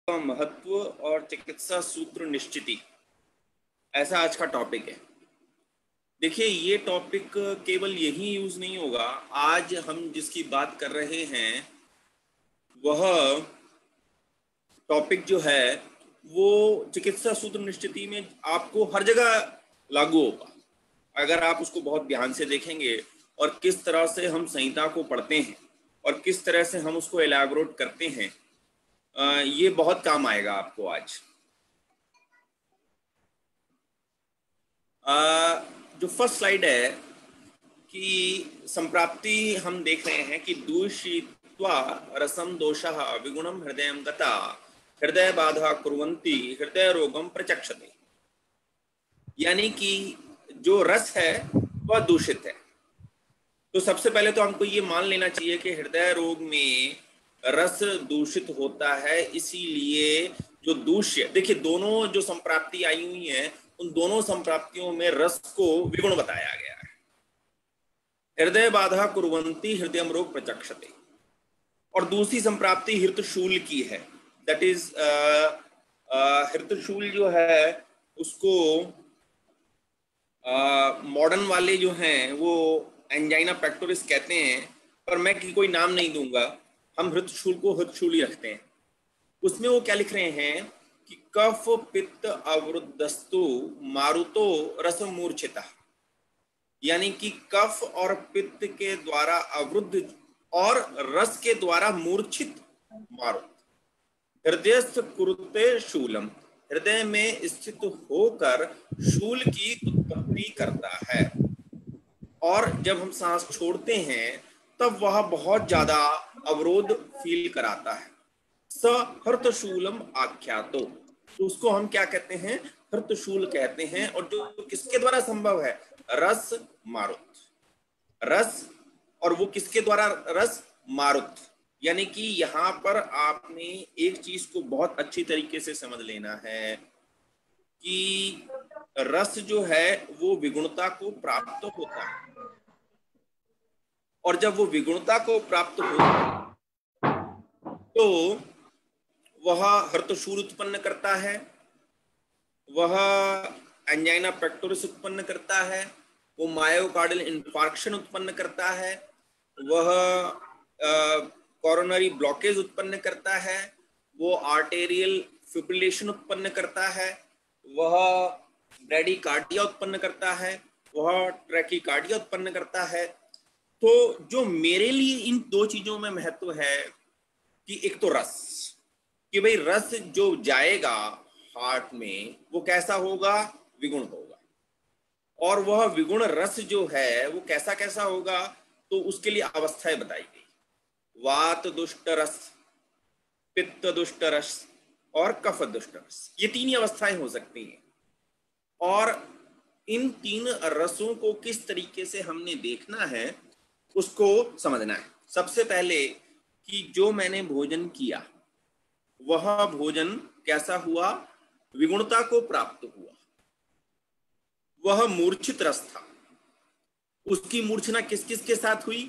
का महत्व और चिकित्सा सूत्र निश्चिति, ऐसा आज का टॉपिक है। देखिए, ये टॉपिक केवल यही यूज नहीं होगा। आज हम जिसकी बात कर रहे हैं वह टॉपिक जो है वो चिकित्सा सूत्र निश्चिति में आपको हर जगह लागू होगा अगर आप उसको बहुत ध्यान से देखेंगे, और किस तरह से हम संहिता को पढ़ते हैं और किस तरह से हम उसको एलैबोरेट करते हैं, ये बहुत काम आएगा आपको आज। जो फर्स्ट स्लाइड है कि संप्राप्ति हम देख रहे हैं कि दूषित्वा रसम दोषः विगुणम हृदयं गता हृदय बाधा कुर्वन्ति हृदय रोगम प्रचक्षते, यानी कि जो रस है वह दूषित है। तो सबसे पहले तो हमको ये मान लेना चाहिए कि हृदय रोग में रस दूषित होता है, इसीलिए जो दूष्य, देखिए दोनों जो संप्राप्ति आई हुई है उन दोनों संप्राप्तियों में रस को विगुण बताया गया है। हृदय बाधा कुर्वन्ति हृदयम रोग प्रचक्षते, और दूसरी संप्राप्ति हृतशूल की है। दैट इज हृतशूल जो है उसको मॉडर्न वाले जो हैं वो एंजाइना पेक्टोरिस कहते हैं, पर मैं कोई नाम नहीं दूंगा, हम हृतशूल को हृतशूल ही रखते हैं। उसमें वो क्या लिख रहे हैं कि कफ पित्त अवरुद्धस्तु मारुतो रस मूर्छिता, यानी कि कफ और पित्त के द्वारा अवरुद्ध और रस के द्वारा मूर्छित मारुत हृदयस्थ कुरुते शूलम, हृदय में स्थित होकर शूल की उत्पत्ति करता है, और जब हम सांस छोड़ते हैं तब वह बहुत ज्यादा अवरोध फील कराता है। स हृतशूलम आख्यातो, तो उसको हम क्या कहते हैं? हृतशूल कहते हैं। और जो किसके द्वारा संभव है? रस मारुत, रस, और वो किसके द्वारा? रस मारुत। यानी कि यहाँ पर आपने एक चीज को बहुत अच्छी तरीके से समझ लेना है कि रस जो है वो विगुणता को प्राप्त होता है, और जब वो विगुणता को प्राप्त होता है तो वह हृतशूल उत्पन्न करता है, वह एंजाइना पेक्टोरिस उत्पन्न करता है, वो मायोकार्डियल इंफार्क्शन उत्पन्न करता है, वह कोरोनरी ब्लॉकेज उत्पन्न करता है, वो आर्टेरियल फिब्रिलेशन उत्पन्न करता है, वह ब्रेडिकार्डिया उत्पन्न करता है, वह ट्रैकीकार्डिया उत्पन्न करता है। तो जो मेरे लिए इन दो चीजों में महत्व है कि एक तो रस, कि भाई रस जो जाएगा हार्ट में वो कैसा होगा? विगुण होगा, और वह विगुण रस जो है वो कैसा कैसा होगा? तो उसके लिए अवस्थाएं बताई गई, वात दुष्ट रस, पित्त दुष्ट रस और कफ दुष्ट रस, ये तीन ही अवस्थाएं हो सकती हैं। और इन तीन रसों को किस तरीके से हमने देखना है उसको समझना है। सबसे पहले कि जो मैंने भोजन किया वह भोजन कैसा हुआ? विगुणता को प्राप्त हुआ, वह मूर्छित रस था। उसकी मूर्छना किस किस के साथ हुई?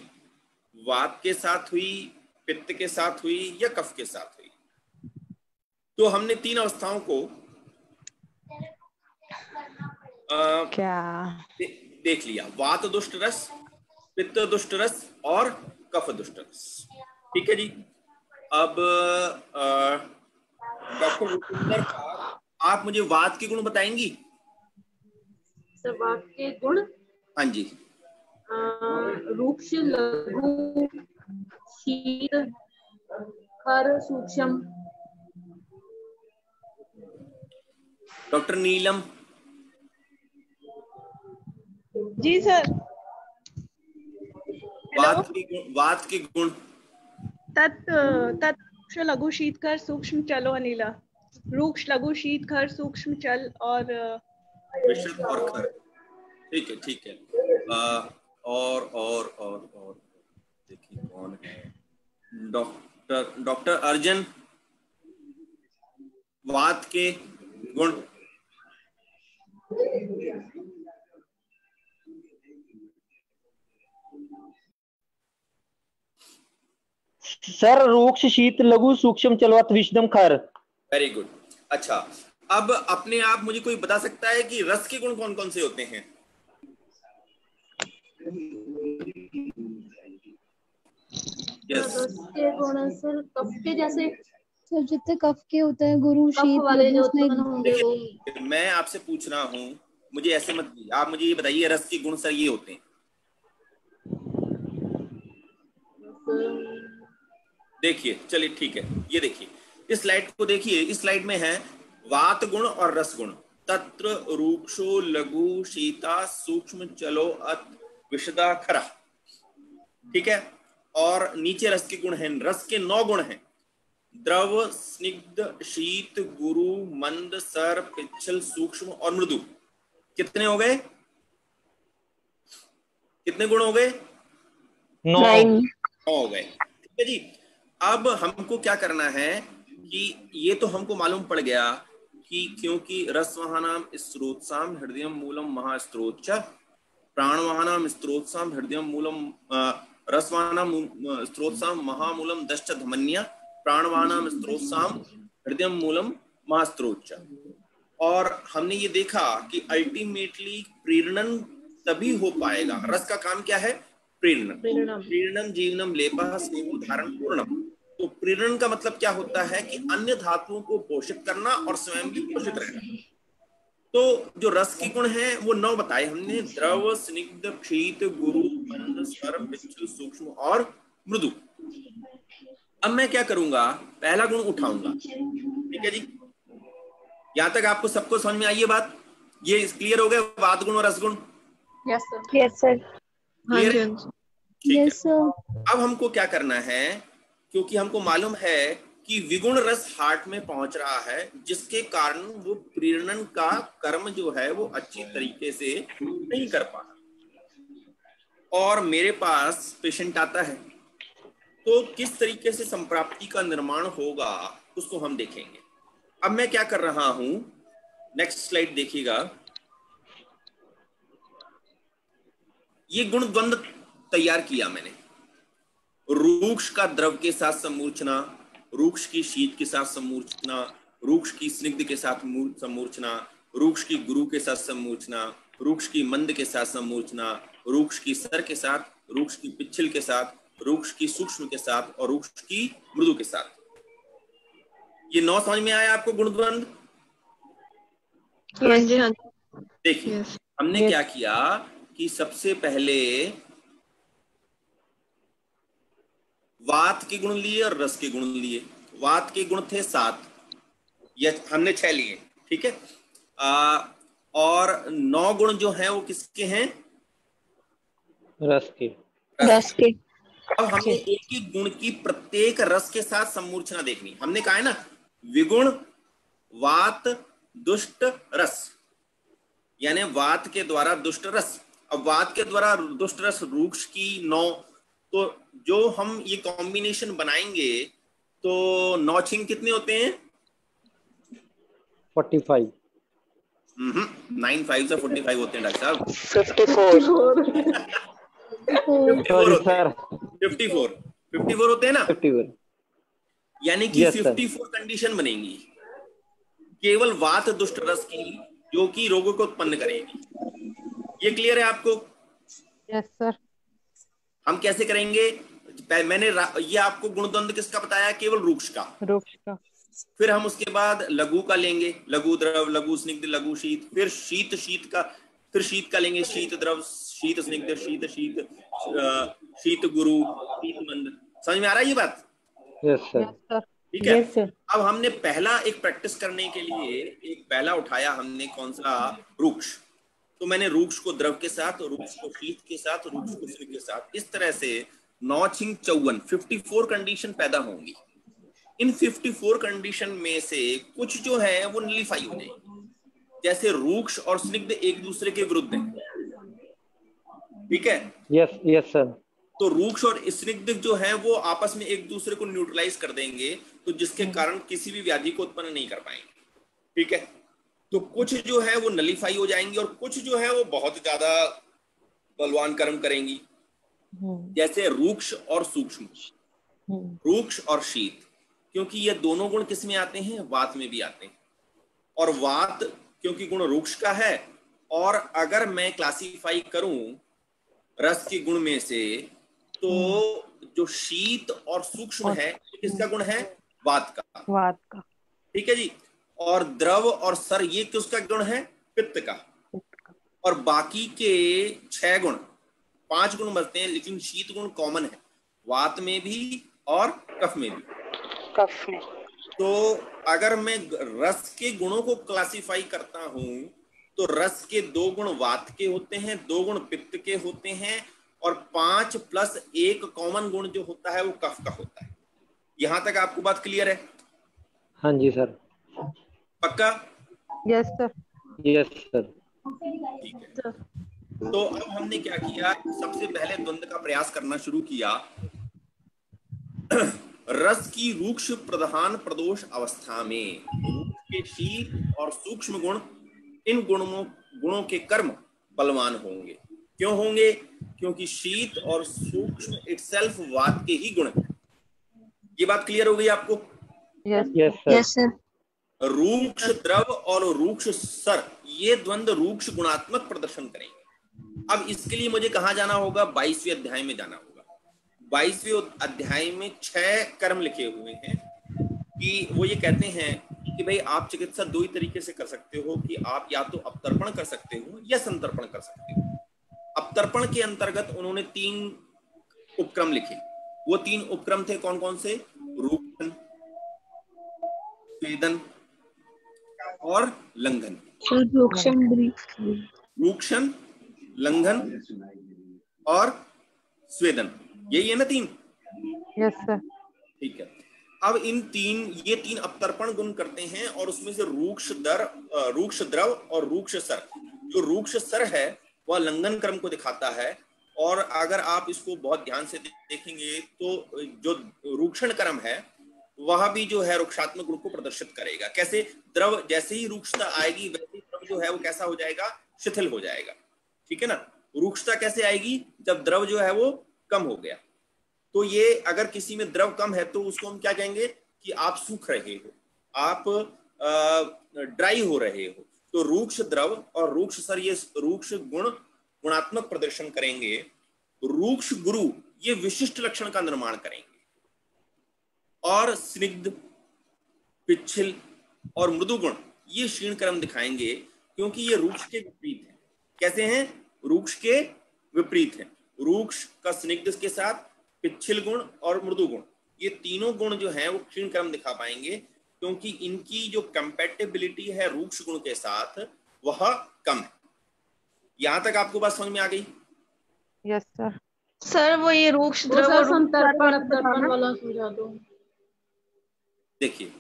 वात के साथ हुई, पित्त के साथ हुई या कफ के साथ हुई? तो हमने तीन अवस्थाओं को देख लिया, वात दुष्ट रस, पित्त दुष्ट रस और कफ दुष्ट रस। ठीक है जी। अब डॉक्टर रुपिंदर, आप मुझे वात के गुण बताएंगी? सर वात के गुण? हाँ जी। रूक्ष, लघु, शीत, खर, सूक्ष्म। डॉक्टर नीलम? जी सर। वात के गुण? तत् लघु शीतकर सूक्ष्म चलो अनिला, रूक्ष लघु शीतकर सूक्ष्म चल और विशुद्ध और खर। ठीक है, ठीक है। और देखिए कौन है? डॉक्टर अर्जुन, वात के गुण? सर रूक्ष शीत लघु सूक्ष्म चलवत विषदम खर। Very good. अच्छा, अब अपने आप मुझे कोई बता सकता है कि रस के गुण कौन कौन से होते हैं? यस, रस के गुण सर कफ के जैसे, सर जितने कफ के होते हैं, गुरु कफ शीत वाले जो लघु उत्पन्न स्निग्ध। होंगे वो। देखिए मैं आपसे पूछ रहा हूँ, मुझे ऐसे मत, आप मुझे ये बताइए रस के गुण सर ये होते हैं। देखिए चलिए ठीक है, ये देखिए इस स्लाइड को देखिए, इस स्लाइड में है वात गुण और रस गुण। तत्र रूक्षो लघु शीता सूक्ष्म चलो अत विशदा खरा, ठीक है। और नीचे रस के गुण हैं, रस के 9 गुण हैं। द्रव स्निग्ध शीत गुरु मंद सर पिच्छल सूक्ष्म और मृदु। कितने हो गए? कितने गुण हो गए? 9 हो गए, ठीक है जी। अब हमको क्या करना है कि ये तो हमको मालूम पड़ गया कि क्योंकि रसवहानाम स्त्रोत्साम हृदयम मूलम महास्त्रोच्च, प्राणवहानाम स्त्रोत्साम हृदयम मूलम रसवहानाम स्त्रोत्साम महामूलम दश्च धमन्य, प्राणवहानाम स्त्रोत्साम हृदयम मूलम महास्त्रोच्च। और हमने ये देखा कि अल्टीमेटली प्रेरणन तभी हो पाएगा। रस का काम क्या है? प्रेरणन। प्रेरणम जीवनम लेपः स्नेहो धारण पूर्णम। तो प्रेरणन का मतलब क्या होता है कि अन्य धातुओं को पोषित करना और स्वयं भी पोषित रहना। तो जो रस के गुण हैं वो 9 बताए हमने, द्रव स्निग्ध शीत गुरु मंद स्वर पिच्छल सूक्ष्म और मृदु। अब मैं क्या करूंगा, पहला गुण उठाऊंगा, ठीक है जी। यहां तक आपको सबको समझ में आई ये बात? ये क्लियर हो गया वात गुण और रस गुण? Yes sir. Yes sir. Clear है? ठीक है। Yes sir. अब हमको क्या करना है, क्योंकि हमको मालूम है कि विगुण रस हार्ट में पहुंच रहा है, जिसके कारण वो प्रेरणन का कर्म जो है वो अच्छी तरीके से नहीं कर पा रहा, और मेरे पास पेशेंट आता है, तो किस तरीके से संप्राप्ति का निर्माण होगा उसको हम देखेंगे। अब मैं क्या कर रहा हूं, नेक्स्ट स्लाइड देखिएगा। ये गुण द्वंद्व तैयार किया मैंने, रूक्ष का द्रव के साथ समूर्छना, रूक्ष की शीत के साथ समूर्छना, रूक्ष की स्निग्ध के साथ समूर्छना, रूक्ष की गुरु के साथ समूर्छना, रूक्ष की मंद के साथ समूर्छना, रूक्ष की सर के साथ, रूक्ष की पिच्छल के साथ, रूक्ष की सूक्ष्म के साथ और रूक्ष की मृदु के साथ। ये 9 समझ में आया आपको गुण द्वंद्व? हाँ जी हाँ। देखिए हमने क्या किया कि सबसे पहले वात के गुण लिए और रस के गुण लिए। वात के गुण थे 7, ये हमने 6 लिए, ठीक है। और 9 गुण जो हैं वो किसके हैं? रस के। रस के। अब हमने एक ही गुण की प्रत्येक रस के साथ समूर्छना देखनी। हमने कहा है ना, विगुण वात दुष्ट रस, यानी वात के द्वारा दुष्ट रस। अब वात के द्वारा दुष्ट रस रूक्ष की 9, तो जो हम ये कॉम्बिनेशन बनाएंगे तो 9 छिंग कितने होते हैं? 45। 9 5 से 45 होते हैं डॉक्टर साहब। 54 होते हैं ना, 54। यानी कि Yes, sir. 54 कंडीशन बनेंगी केवल वात दुष्ट रस की, जो कि रोगों को उत्पन्न करेगी। ये क्लियर है आपको? Yes sir. हम कैसे करेंगे? मैंने ये आपको गुणद्वंद्व किसका बताया? केवल रूक्ष का। रूक्ष का। फिर हम उसके बाद लघु का लेंगे, लघु द्रव, लघु स्निग्ध, लघु शीत। फिर शीत का, फिर शीत का लेंगे, शीत द्रव, शीत स्निग्ध, शीत शीत, शीत गुरु, शीत मंद। समझ में आ रहा है ये बात? Yes sir. ठीक है। अब हमने पहला एक प्रैक्टिस करने के लिए एक पहला उठाया हमने, कौन सा? रूक्ष। तो मैंने रूक्ष को द्रव के साथ, रूक्ष को शीत के साथ, रूक्ष को स्निग्ध के साथ, इस तरह से 9 छिंग 54 54 कंडीशन पैदा होंगी। इन 54 कंडीशन में से कुछ जो है वो नलिफाई हो जाएगी, जैसे रूक्ष और स्निग्ध एक दूसरे के विरुद्ध हैं, ठीक है। Yes sir. तो रूक्ष और स्निग्ध जो है वो आपस में एक दूसरे को न्यूट्रलाइज कर देंगे, तो जिसके कारण किसी भी व्याधि को उत्पन्न नहीं कर पाएंगे, ठीक है। तो कुछ जो है वो नलिफाई हो जाएंगी और कुछ जो है वो बहुत ज्यादा बलवान कर्म करेंगी, जैसे रूक्ष और सूक्ष्म, रूक्ष और शीत, क्योंकि ये दोनों गुण किस में आते हैं, वात में भी आते हैं। और वात क्योंकि गुण रुक्ष का है, और अगर मैं क्लासिफाई करूं रस के गुण में से, तो जो शीत और सूक्ष्म है किसका गुण है, वात का, वात का। ठीक है जी। और द्रव और सर ये किसका गुण है, पित्त का। और बाकी के 6 गुण, 5 गुण बचते हैं, लेकिन शीत गुण कॉमन है वात में भी और कफ में भी। कफ में। तो अगर मैं रस के गुणों को क्लासिफाई करता हूं तो रस के 2 गुण वात के होते हैं, 2 गुण पित्त के होते हैं, और 5 + 1 कॉमन गुण जो होता है वो कफ का होता है। यहां तक आपको बात क्लियर है? हाँ जी सर। पक्का? Yes sir. Yes sir. ठीक है। तो अब हमने क्या किया, सबसे पहले द्वंद्व का प्रयास करना शुरू किया। रस की रूक्ष प्रधान प्रदोष अवस्था में रूक्ष के शीत और सूक्ष्म गुण, इन गुणों के कर्म बलवान होंगे। क्यों होंगे? क्योंकि शीत और सूक्ष्म इटसेल्फ वात के ही गुण हैं। ये बात क्लियर हो गई आपको? Yes sir. रूक्ष द्रव और रूक्ष सर, ये द्वंद्व रूक्ष गुणात्मक प्रदर्शन करेंगे। अब इसके लिए मुझे कहां जाना होगा, 22वें अध्याय में जाना होगा। 22वें अध्याय में 6 कर्म लिखे हुए हैं कि वो ये कहते हैं कि भाई आप चिकित्सा 2 ही तरीके से कर सकते हो, कि आप या तो अपतर्पण कर सकते हो या संतर्पण कर सकते हो। अपतर्पण के अंतर्गत उन्होंने 3 उपक्रम लिखे। वो 3 उपक्रम थे कौन कौन से, रूक्षण, स्वेदन और लंघन। रूक्षण, लंघन और स्वेदन, यही है ना 3? Yes sir. ठीक है। अब ये तीन अपतर्पण गुण करते हैं, और उसमें से रूक्ष द्रव और रूक्ष सर, जो रूक्ष सर है वह लंघन क्रम को दिखाता है। और अगर आप इसको बहुत ध्यान से देखेंगे तो जो रूक्षण क्रम है वह भी जो है रुक्षात्मक गुण को प्रदर्शित करेगा। कैसे? द्रव जैसे ही रूक्षता आएगी वैसे ही द्रव जो है वो कैसा हो जाएगा, शिथिल हो जाएगा, ठीक है ना। रूक्षता कैसे आएगी, जब द्रव जो है वो कम हो गया। तो ये अगर किसी में द्रव कम है तो उसको हम क्या कहेंगे कि आप सूख रहे हो, आप ड्राई हो रहे हो। तो रूक्ष द्रव और रूक्ष सर ये रूक्ष गुणात्मक प्रदर्शन करेंगे। रूक्ष गुरु ये विशिष्ट लक्षण का निर्माण करेंगे, और स्निग्ध, पिच्छिल और मृदु गुण ये क्षीण क्रम दिखाएंगे, क्योंकि ये रूक्ष के विपरीत है। कैसे हैं? रूक्ष के विपरीत है। रूक्ष का स्निग्ध के साथ पिच्छिल गुण और मृदु गुण, ये तीनों गुण जो हैं वो क्षीण क्रम दिखा पाएंगे, क्योंकि इनकी जो कंपैटिबिलिटी है रूक्ष गुण के साथ वह कम है। यहां तक आपको बात समझ में आ गई? Yes sir. सर वो ये रूक्ष द्रव और संतर्पण अपतर्पण वाला समझा दो। देखिए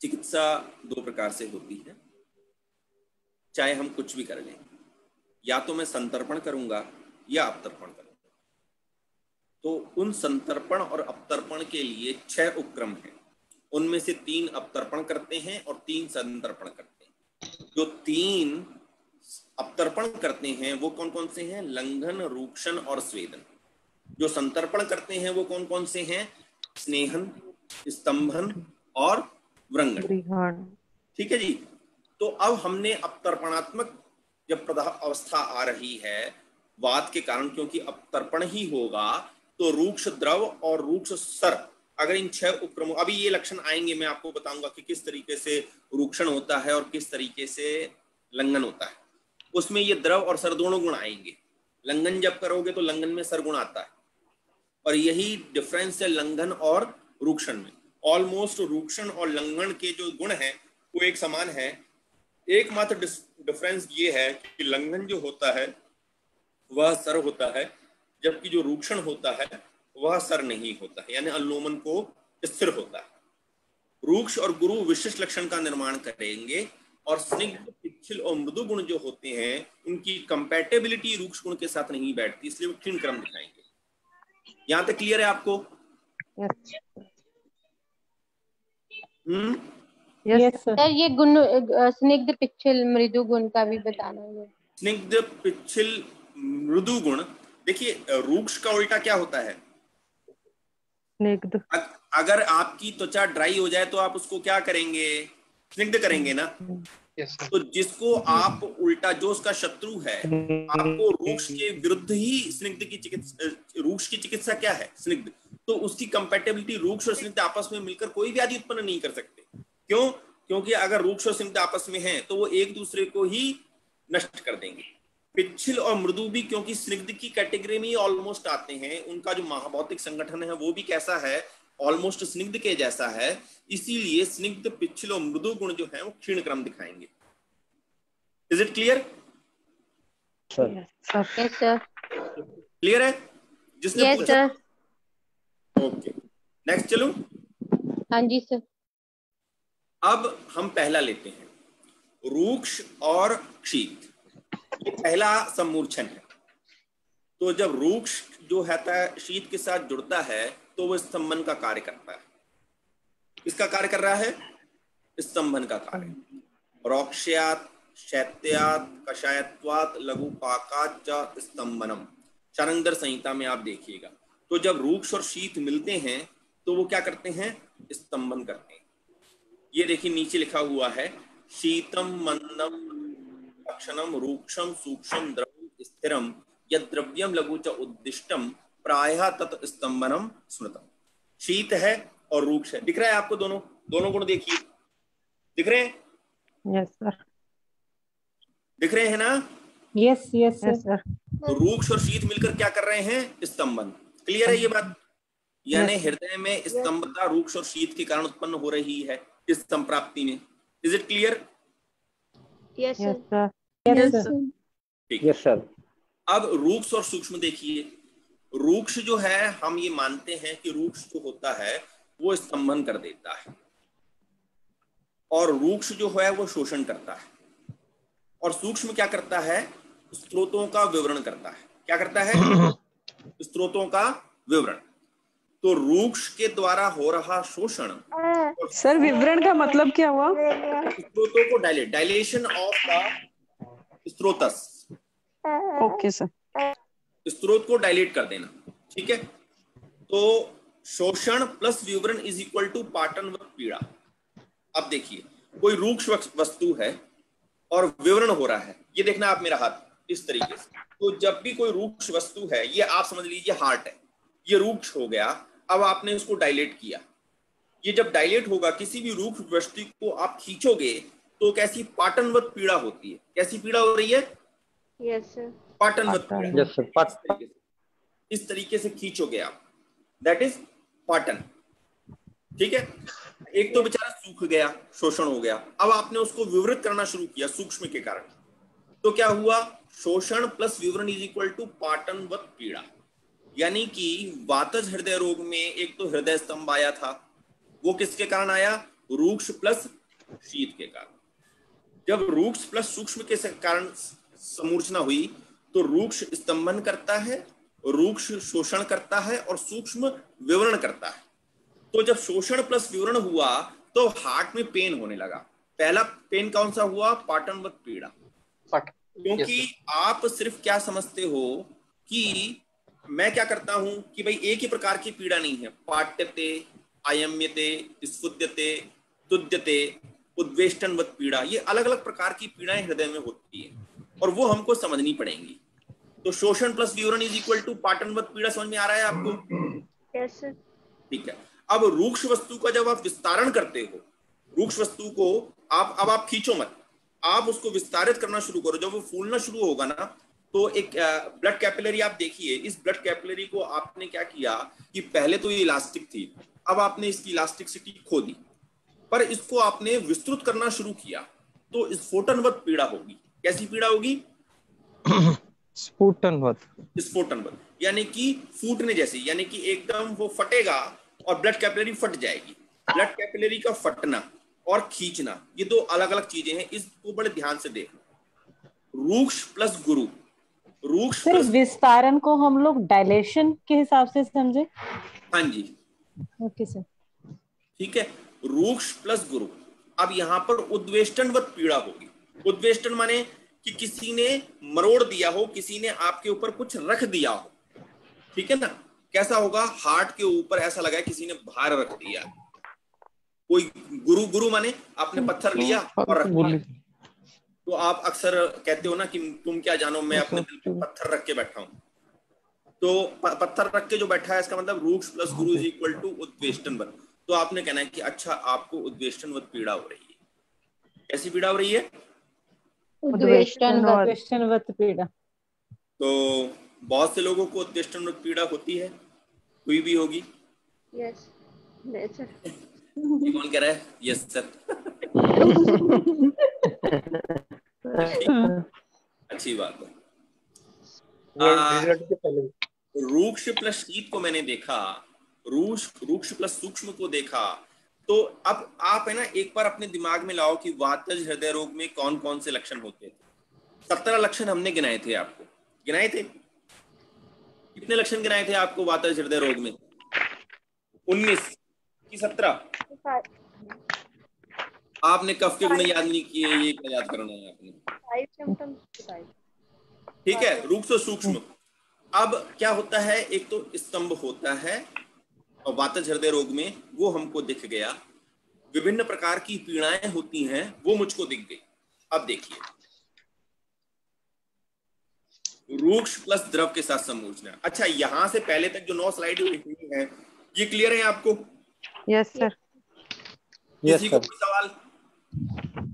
चिकित्सा 2 प्रकार से होती है, चाहे हम कुछ भी कर लें, या तो मैं संतर्पण करूंगा या अपतर्पण करूंगा। तो उन संतर्पण और अपतर्पण के लिए 6 उपक्रम हैं, उनमें से 3 अपतर्पण करते हैं और 3 संतर्पण करते हैं। जो 3 अपतर्पण करते हैं वो कौन कौन से हैं? लंघन, रूक्षण और स्वेदन। जो संतर्पण करते हैं वो कौन कौन से हैं? स्नेहन, स्तंभन और व्रंगन। ठीक है जी। तो अब हमने अपतर्पणात्मक जब अवस्था आ रही है वात के कारण, क्योंकि अपतर्पण ही होगा, तो रूक्ष द्रव और रूक्ष सर, अगर इन 6 उपक्रमों, अभी ये लक्षण आएंगे, मैं आपको बताऊंगा कि किस तरीके से रूक्षण होता है और किस तरीके से लंघन होता है। उसमें ये द्रव और सर दोनों गुण आएंगे। लंघन जब करोगे तो लंघन में सर गुण आता है, और यही डिफरेंस है लंघन और रूक्षण में। ऑलमोस्ट रूक्षण और लंघन के जो गुण हैं वो एक समान है। एकमात्र डिफरेंस ये है कि लंघन जो होता है वह सर होता है, जबकि जो रूक्षण होता है वह सर नहीं होता है, यानी अनुलोमन को स्थिर होता है। रूक्ष और गुरु विशिष्ट लक्षण का निर्माण करेंगे, और स्निग्ध, पिच्छिल और मृदु गुण जो होते हैं उनकी कंपैटिबिलिटी रूक्ष गुण के साथ नहीं बैठती, इसलिए वो क्षीण क्रम दिखाएंगे। यहां तक क्लियर है आपको? Yes sir. ये गुण स्निग्ध, पिच्छिल, मृदु गुण का भी बताना है। स्निग्ध, पिच्छिल, मृदु गुण, देखिए रूक्ष का उल्टा क्या होता है? स्निग्ध। अगर आपकी त्वचा ड्राई हो जाए तो आप उसको क्या करेंगे? स्निग्ध करेंगे ना। तो जिसको आप उल्टा, जो उसका शत्रु है, आपको रूक्ष के विरुद्ध ही स्निग्ध की चिकित्सा, रूक्ष की चिकित्सा क्या है? स्निग्ध। तो उसकी कंपैटिबिलिटी रूक्ष और स्निग्ध आपस में मिलकर कोई व्याधि उत्पन्न नहीं कर सकते। क्यों? क्योंकि अगर रूक्ष और स्निग्ध आपस में हैं तो वो एक दूसरे को ही नष्ट कर देंगे। पिच्छिल और मृदु भी क्योंकि स्निग्ध की कैटेगरी में ही ऑलमोस्ट आते हैं, उनका जो महाभौतिक संगठन है वो भी कैसा है? ऑलमोस्ट स्निग्ध के जैसा है। इसीलिए स्निग्ध, पिच्छिल और मृदु गुण जो है वो क्षीण क्रम दिखाएंगे। Is it clear? Yes sir. Clear है? जिसने यस पूछा? सर। ओके, नेक्स्ट चलो। हाँ जी सर। अब हम पहला लेते हैं, रूक्ष और शीत। ये पहला सम्मूर्छन है। तो जब रूक्ष जो है शीत के साथ जुड़ता है तो वो स्तंभन का कार्य करता है। किसका कार्य कर रहा है? स्तंभन का कार्य। रोक्ष्यात्, शैत्यात्, कषायत्वात्, लघुपाकात् च स्तंभनम, शार्ङ्गधर संहिता में आप देखिएगा। तो जब रूक्ष और शीत मिलते हैं तो वो क्या करते हैं? स्तंभन करते हैं। ये देखिए नीचे लिखा हुआ है, शीतम मंदम लक्षणम रूक्षम सूक्ष्म द्रव्यम स्थिरम यद्द्रव्यम लघु च उद्दिष्टम प्रायः तत् स्तंभनम स्मृतम। शीत है और रूक्ष है। दिख रहा है आपको? दोनों गुण देखिए, दिख रहे हैं? Yes sir. दिख रहे हैं ना? Yes yes sir. तो रूक्ष और शीत मिलकर क्या कर रहे हैं? स्तंभन। क्लियर है ये बात? यानी हृदय में स्तंभता रूक्ष और शीत के कारण उत्पन्न हो रही है इस संप्राप्ति में। Is it clear? Yes sir. ठीक। Yes sir. अब रूक्ष और सूक्ष्म देखिए। रूक्ष जो है, हम ये मानते हैं कि रूक्ष जो होता है वो स्तंभन कर देता है, और रूक्ष जो है वो शोषण करता है, और सूक्ष्म क्या करता है? स्त्रोतों का विवरण करता है। क्या करता है? स्त्रोतों का विवरण। तो रूक्ष के द्वारा हो रहा शोषण। सर विवरण का मतलब क्या हुआ? स्त्रोतों को डायलेशन ऑफ द स्त्रोतस। Okay sir. स्त्रोत को डायलेट कर देना। ठीक है? तो शोषण प्लस विवरण इज इक्वल टू पाटनवत पीड़ा। अब देखिए, कोई रूक्ष वस्तु है और विवरण हो रहा है। ये देखना आप मेरा हाथ, इस तरीके से। तो जब भी कोई रूक्ष वस्तु है, ये आप समझ लीजिए हार्ट है, ये रूक्ष हो गया। अब आपने उसको डायलेट किया। ये जब डायलेट होगा, किसी भी रूक्ष वस्तु को आप खींचोगे तो कैसी पाटनवत पीड़ा होती है। कैसी पीड़ा हो रही है? Yes sir. पाटनवत पीड़ा। Yes sir. इस तरीके से खींचोगे आप, दैट इज पाटन। ठीक है? एक तो बेचारा सूख गया, शोषण हो गया। अब आपने उसको विवृत करना शुरू किया सूक्ष्म के कारण। तो क्या हुआ? शोषण प्लस विवरण इज इक्वल टू पाटनवत पीड़ा। यानी कि वातज हृदय रोग में एक तो हृदय स्तंभ आया था, वो किसके कारण आया? रूक्ष प्लस शीत के कारण। जब रूक्ष प्लस सूक्ष्म के कारण समूर्छना हुई तो रूक्ष स्तंभन करता है, रूक्ष शोषण करता है, और सूक्ष्म विवरण करता है। तो जब शोषण प्लस विवरण हुआ तो हार्ट में पेन होने लगा। पहला पेन कौन सा हुआ? पाटनवत पीड़ा। क्योंकि आप सिर्फ क्या समझते हो कि मैं क्या करता हूं कि भाई एक ही प्रकार की पीड़ा नहीं है। पाट्यते, आयम्यते, स्फुद्यते, तुद्यते, उद्वेष्टनवत पीड़ा, ये अलग अलग प्रकार की पीड़ाएं हृदय में होती है और वो हमको समझनी पड़ेंगी। तो शोषण प्लस विवरण इज इक्वल टू पाटनवत पीड़ा। समझ में आ रहा है आपको? Yes sir. ठीक है। अब रूक्ष वस्तु का जब आप विस्तारण करते हो, रूक्ष वस्तु को आप खींचो मत, आप उसको विस्तारित करना शुरू करो। जब वो फूलना शुरू होगा ना, तो एक ब्लड कैपिलरी आप देखिए। इस ब्लड कैपिलरी को आपने क्या किया कि पहले तो ये इलास्टिक थी, अब आपने इसकी इलास्टिसिटी खो दी, पर इसको आपने विस्तृत करना शुरू किया तो स्फोटनवत पीड़ा होगी। कैसी पीड़ा होगी? स्फोटनवत, यानी कि फूटने जैसी, यानी कि एकदम वो फटेगा और ब्लड कैपिलरी फट जाएगी। ब्लड कैपिलरी का फटना और खींचना, ये दो अलग अलग चीजें हैं, इसको बड़े ध्यान से देखना। रूक्ष प्लस गुरु। रूक्ष प्लस विस्तारण को हम लोग डायलेशन के हिसाब से समझे। हाँ जी, ओके सर। ठीक है। रूक्ष प्लस गुरु। अब यहाँ पर उद्वेष्टनवत पीड़ा होगी। उद्वेष्टन माने कि किसी ने मरोड़ दिया हो, किसी ने आपके ऊपर कुछ रख दिया हो। ठीक है ना? कैसा होगा, हार्ट के ऊपर ऐसा लगा है किसी ने भार रख दिया, कोई गुरु, गुरु माने आपने पत्थर लिया और रख दिया। तो आप अक्सर कहते हो ना कि तुम क्या जानो, मैं अपने दिल पे पत्थर रख के बैठा हूं। तो पत्थर रख के जो बैठा है इसका मतलब रूक्ष plus Guru is equal to उद्वेष्टनवत। तो आपने कहना है कि अच्छा आपको उद्वेष्टनवत पीड़ा हो रही है। कैसी पीड़ा हो रही है? उद्वेष्टनवत पीड़ा। तो बहुत से लोगों को उद्वेष्टनवत पीड़ा होती है, हुई भी होगी। Yes sir. ये कौन कह रहा है? Yes sir. अच्छी बात है। रूक्ष प्लस शीत को मैंने देखा, रूक्ष प्लस सूक्ष्म को देखा। तो अब आप है ना एक बार अपने दिमाग में लाओ कि वातज हृदय रोग में कौन कौन से लक्षण होते हैं। 17 लक्षण हमने गिनाए थे, आपको गिनाए थे। कितने लक्षण गिनाए थे आपको वातज हृदय रोग में? 19 कि 17? आपने कफ के गुण याद नहीं किए, ये क्या याद करना है आपने? 5 symptoms बताइए। ठीक है, रूक्ष और सूक्ष्म। अब क्या होता है, एक तो स्तंभ होता है और वातज हृदय रोग में वो हमको दिख गया। विभिन्न प्रकार की पीड़ाएं होती हैं, वो मुझको दिख गई। अब देखिए, रूक्ष प्लस द्रव के साथ समूचना। अच्छा, यहां से पहले तक जो 9 स्लाइड लिखी है ये क्लियर है आपको? Yes sir. किसी को कोई सवाल?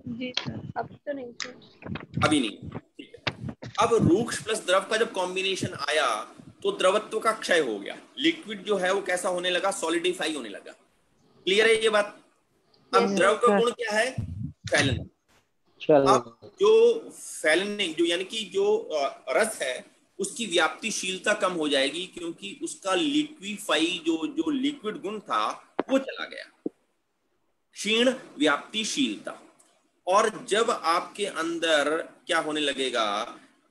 जी सर। अब तो नहीं सर। अभी नहीं, ठीक है। अब रूक्ष प्लस द्रव का जब कॉम्बिनेशन आया तो द्रवत्व का क्षय हो गया। लिक्विड जो है वो कैसा होने लगा, सॉलिडिफाई होने लगा। क्लियर है ये बात? अब द्रव का गुण क्या है? फैलना। अब जो फैलनिंग, जो यानी कि जो रस है उसकी व्याप्तिशीलता कम हो जाएगी, क्योंकि उसका लिक्विफाई जो लिक्विड गुण था वो चला गया। क्षीण व्याप्तिशीलता। और जब आपके अंदर क्या होने लगेगा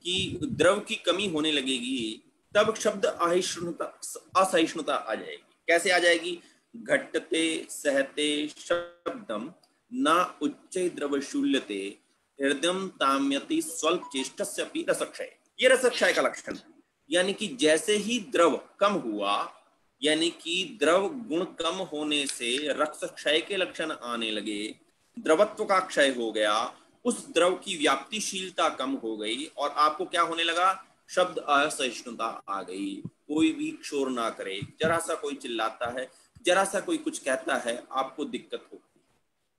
कि द्रव की कमी होने लगेगी, तब शब्द असहिष्णुता आ जाएगी। कैसे आ जाएगी? घटते सहते शब्दम न उच्च द्रव शूल्यते हृदयम ताम्यति स्वल्प चेष्टस्य अपि रसक्षय। ये रसक्षय का लक्षण है। यानी कि जैसे ही द्रव कम हुआ, यानी कि द्रव गुण कम होने से रक्त क्षय के लक्षण आने लगे, द्रवत्व का क्षय हो गया, उस द्रव की व्याप्तिशीलता कम हो गई और आपको क्या होने लगा? शब्द असहिष्णुता आ गई। कोई भी शोर ना करे, जरा सा कोई चिल्लाता है, जरा सा कोई कुछ कहता है, आपको दिक्कत होगी।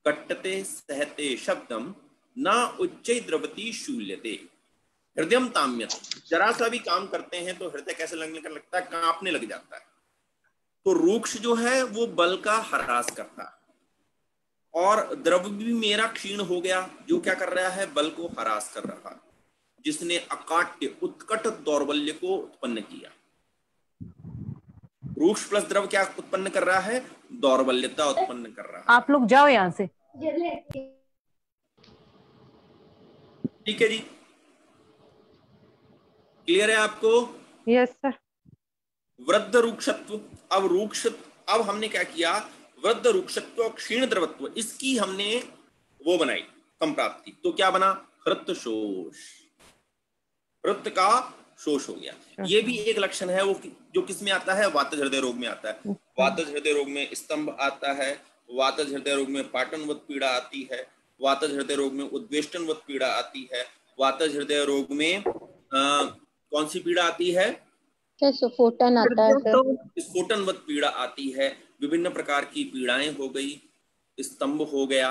कट्टते सहते शब्दम ना उच्च द्रवती शूल्यते हृदयम ताम्यते। जरा सा भी काम करते हैं तो हृदय कैसे लगने का लगता है? कांपने लग जाता है। तो रूक्ष जो है वो बल का ह्रास करता है, और द्रव भी मेरा क्षीण हो गया, जो क्या कर रहा है? बल को ह्रास कर रहा है, जिसने अकाट्य उत्कट दौर्बल्य को उत्पन्न किया। रूक्ष प्लस द्रव क्या उत्पन्न कर रहा है? दौर्बल्यता उत्पन्न कर रहा है। आप लोग जाओ यहाँ से। ठीक है जी, क्लियर है आपको? Yes sir. वृद्ध रूक्षत्व। अब रूक्ष, अब हमने क्या किया? वृद्ध रूक्षत्व, क्षीण द्रवत्व, इसकी हमने वो बनाई संप्राप्ति। तो क्या बना? हृत शोष। हृत का शोष हो गया। ये भी एक लक्षण है वो जो किस में आता है? वातज हृदय रोग में आता है। वातज हृदय रोग में स्तंभ आता है, वातज हृदय रोग में पाटनवत पीड़ा आती है, वातज हृदय रोग में उद्वेष्टनवत पीड़ा आती है, वातज हृदय रोग में कौन सी पीड़ा आती है? स्फोटन आता है सर। स्फोटनवत पीड़ा आती है। विभिन्न प्रकार की पीड़ाएं हो गई, स्तंभ हो गया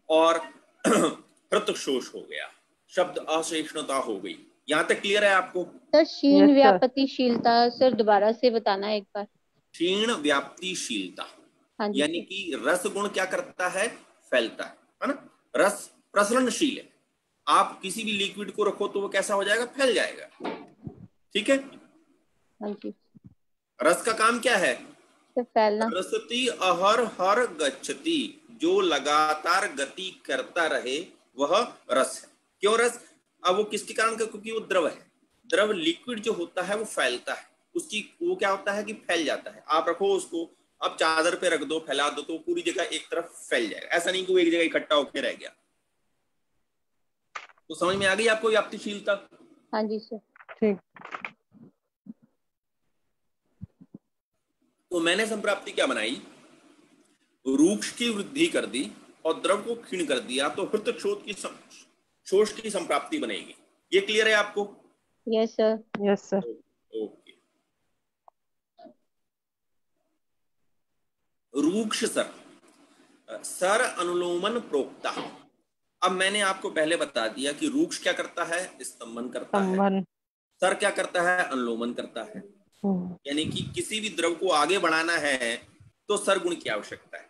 और हृतशोष हो गया, शब्द असहिष्णुता हो गई। यहाँ तक क्लियर है आपको? सर क्षीण व्यापतिशीलता सर दोबारा से बताना एक बार। क्षीण व्याप्तिशीलता यानी कि रस गुण क्या करता है? फैलता है ना। रस प्रसरणशील है। आप किसी भी लिक्विड को रखो तो वो कैसा हो जाएगा? फैल जाएगा। ठीक है। रस का काम क्या है? फैलना। रसति अहर हर गच्छति, जो लगातार गति करता रहे वह रस है। क्यों रस? अब वो किसके कारण का? क्योंकि वो द्रव है। द्रव लिक्विड जो होता है वो फैलता है, उसकी वो क्या होता है कि फैल जाता है। आप रखो उसको, अब चादर पे रख दो, फैला दो, तो पूरी जगह एक तरफ फैल जाएगा। ऐसा नहीं कि वो एक जगह इकट्ठा होकर रह गया। तो समझ में आ गई आपको व्याप्तिशीलता? हाँ जी सर। ठीक। तो मैंने संप्राप्ति क्या बनाई, रूक्ष की वृद्धि कर दी और द्रव को क्षीण कर दिया, तो हृत शोष की संप्राप्ति बनेगी। ये क्लियर है आपको? Yes sir. Yes sir. Okay. रूक्ष सर अनुलोमन प्रोक्ता। अब मैंने आपको पहले बता दिया कि रूक्ष क्या करता है, स्तंभन करता है। सर क्या करता है, अनुलोमन करता है। यानी कि किसी भी द्रव को आगे बढ़ाना है तो सर गुण की आवश्यकता है,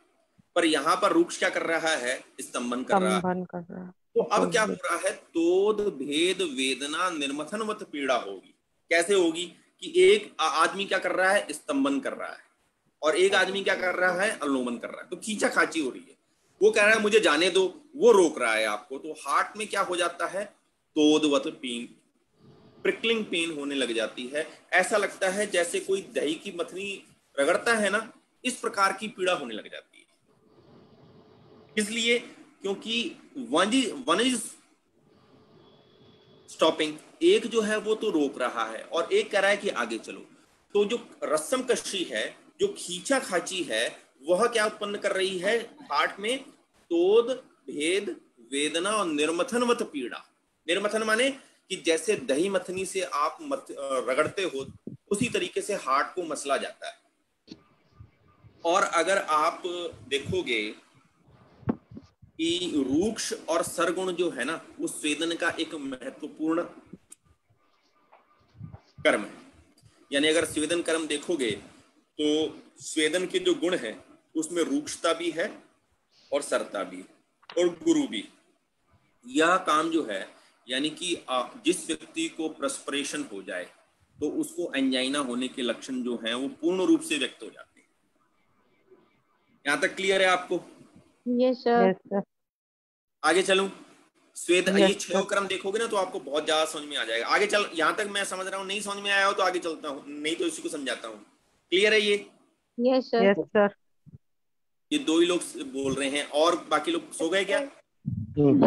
पर यहाँ पर रूक्ष क्या कर रहा है, स्तंभन कर रहा है। तो अब क्या हो रहा है, तोद भेद वेदना निर्मथनवत पीड़ा होगी। कैसे होगी कि एक आदमी क्या कर रहा है, स्तंभन कर रहा है, और एक आदमी क्या कर रहा है, अनुलोमन कर रहा है। तो खींचा खाची हो रही है। वो कह रहा है मुझे जाने दो, वो रोक रहा है आपको। तो हार्ट में क्या हो जाता है, तोदवत पेन, प्रिकलिंग पेन होने लग जाती है। ऐसा लगता है जैसे कोई दही की मथनी रगड़ता है ना, इस प्रकार की पीड़ा होने लग जाती है। इसलिए क्योंकि वन इज स्टॉपिंग, एक जो है वो तो रोक रहा है और एक कह रहा है कि आगे चलो। तो जो रस्सम कशी है, जो खींचा खाची है, वह क्या उत्पन्न कर रही है हार्ट में, तोद भेद वेदना और निर्मथनवत पीड़ा। निर्मथन माने कि जैसे दही मथनी से आप रगड़ते हो, उसी तरीके से हार्ट को मसला जाता है। और अगर आप देखोगे कि रूक्ष और सरगुण जो है ना, वो स्वेदन का एक महत्वपूर्ण कर्म है। यानी अगर स्वेदन कर्म देखोगे तो स्वेदन के जो गुण है उसमें रूक्षता भी है और सरता भी और गुरु भी। यह काम जो है, यानी कि जिस व्यक्ति को प्रस्पिरेशन हो जाए तो उसको एंजाइना होने के लक्षण जो हैं वो पूर्ण रूप से व्यक्त हो जाते हैं। यहां तक क्लियर है आपको? Yes sir. आगे चलूं, स्वेद ये 6 क्रम देखोगे ना तो आपको बहुत ज्यादा समझ में आ जाएगा। आगे चल, यहां तक मैं समझ रहा हूं, नहीं समझ में आया हो तो आगे चलता हूं, नहीं तो इसी को समझाता हूं। क्लियर है ये? Yes sir. Yes sir. ये 2 ही लोग बोल रहे हैं, और बाकी लोग सो गए क्या?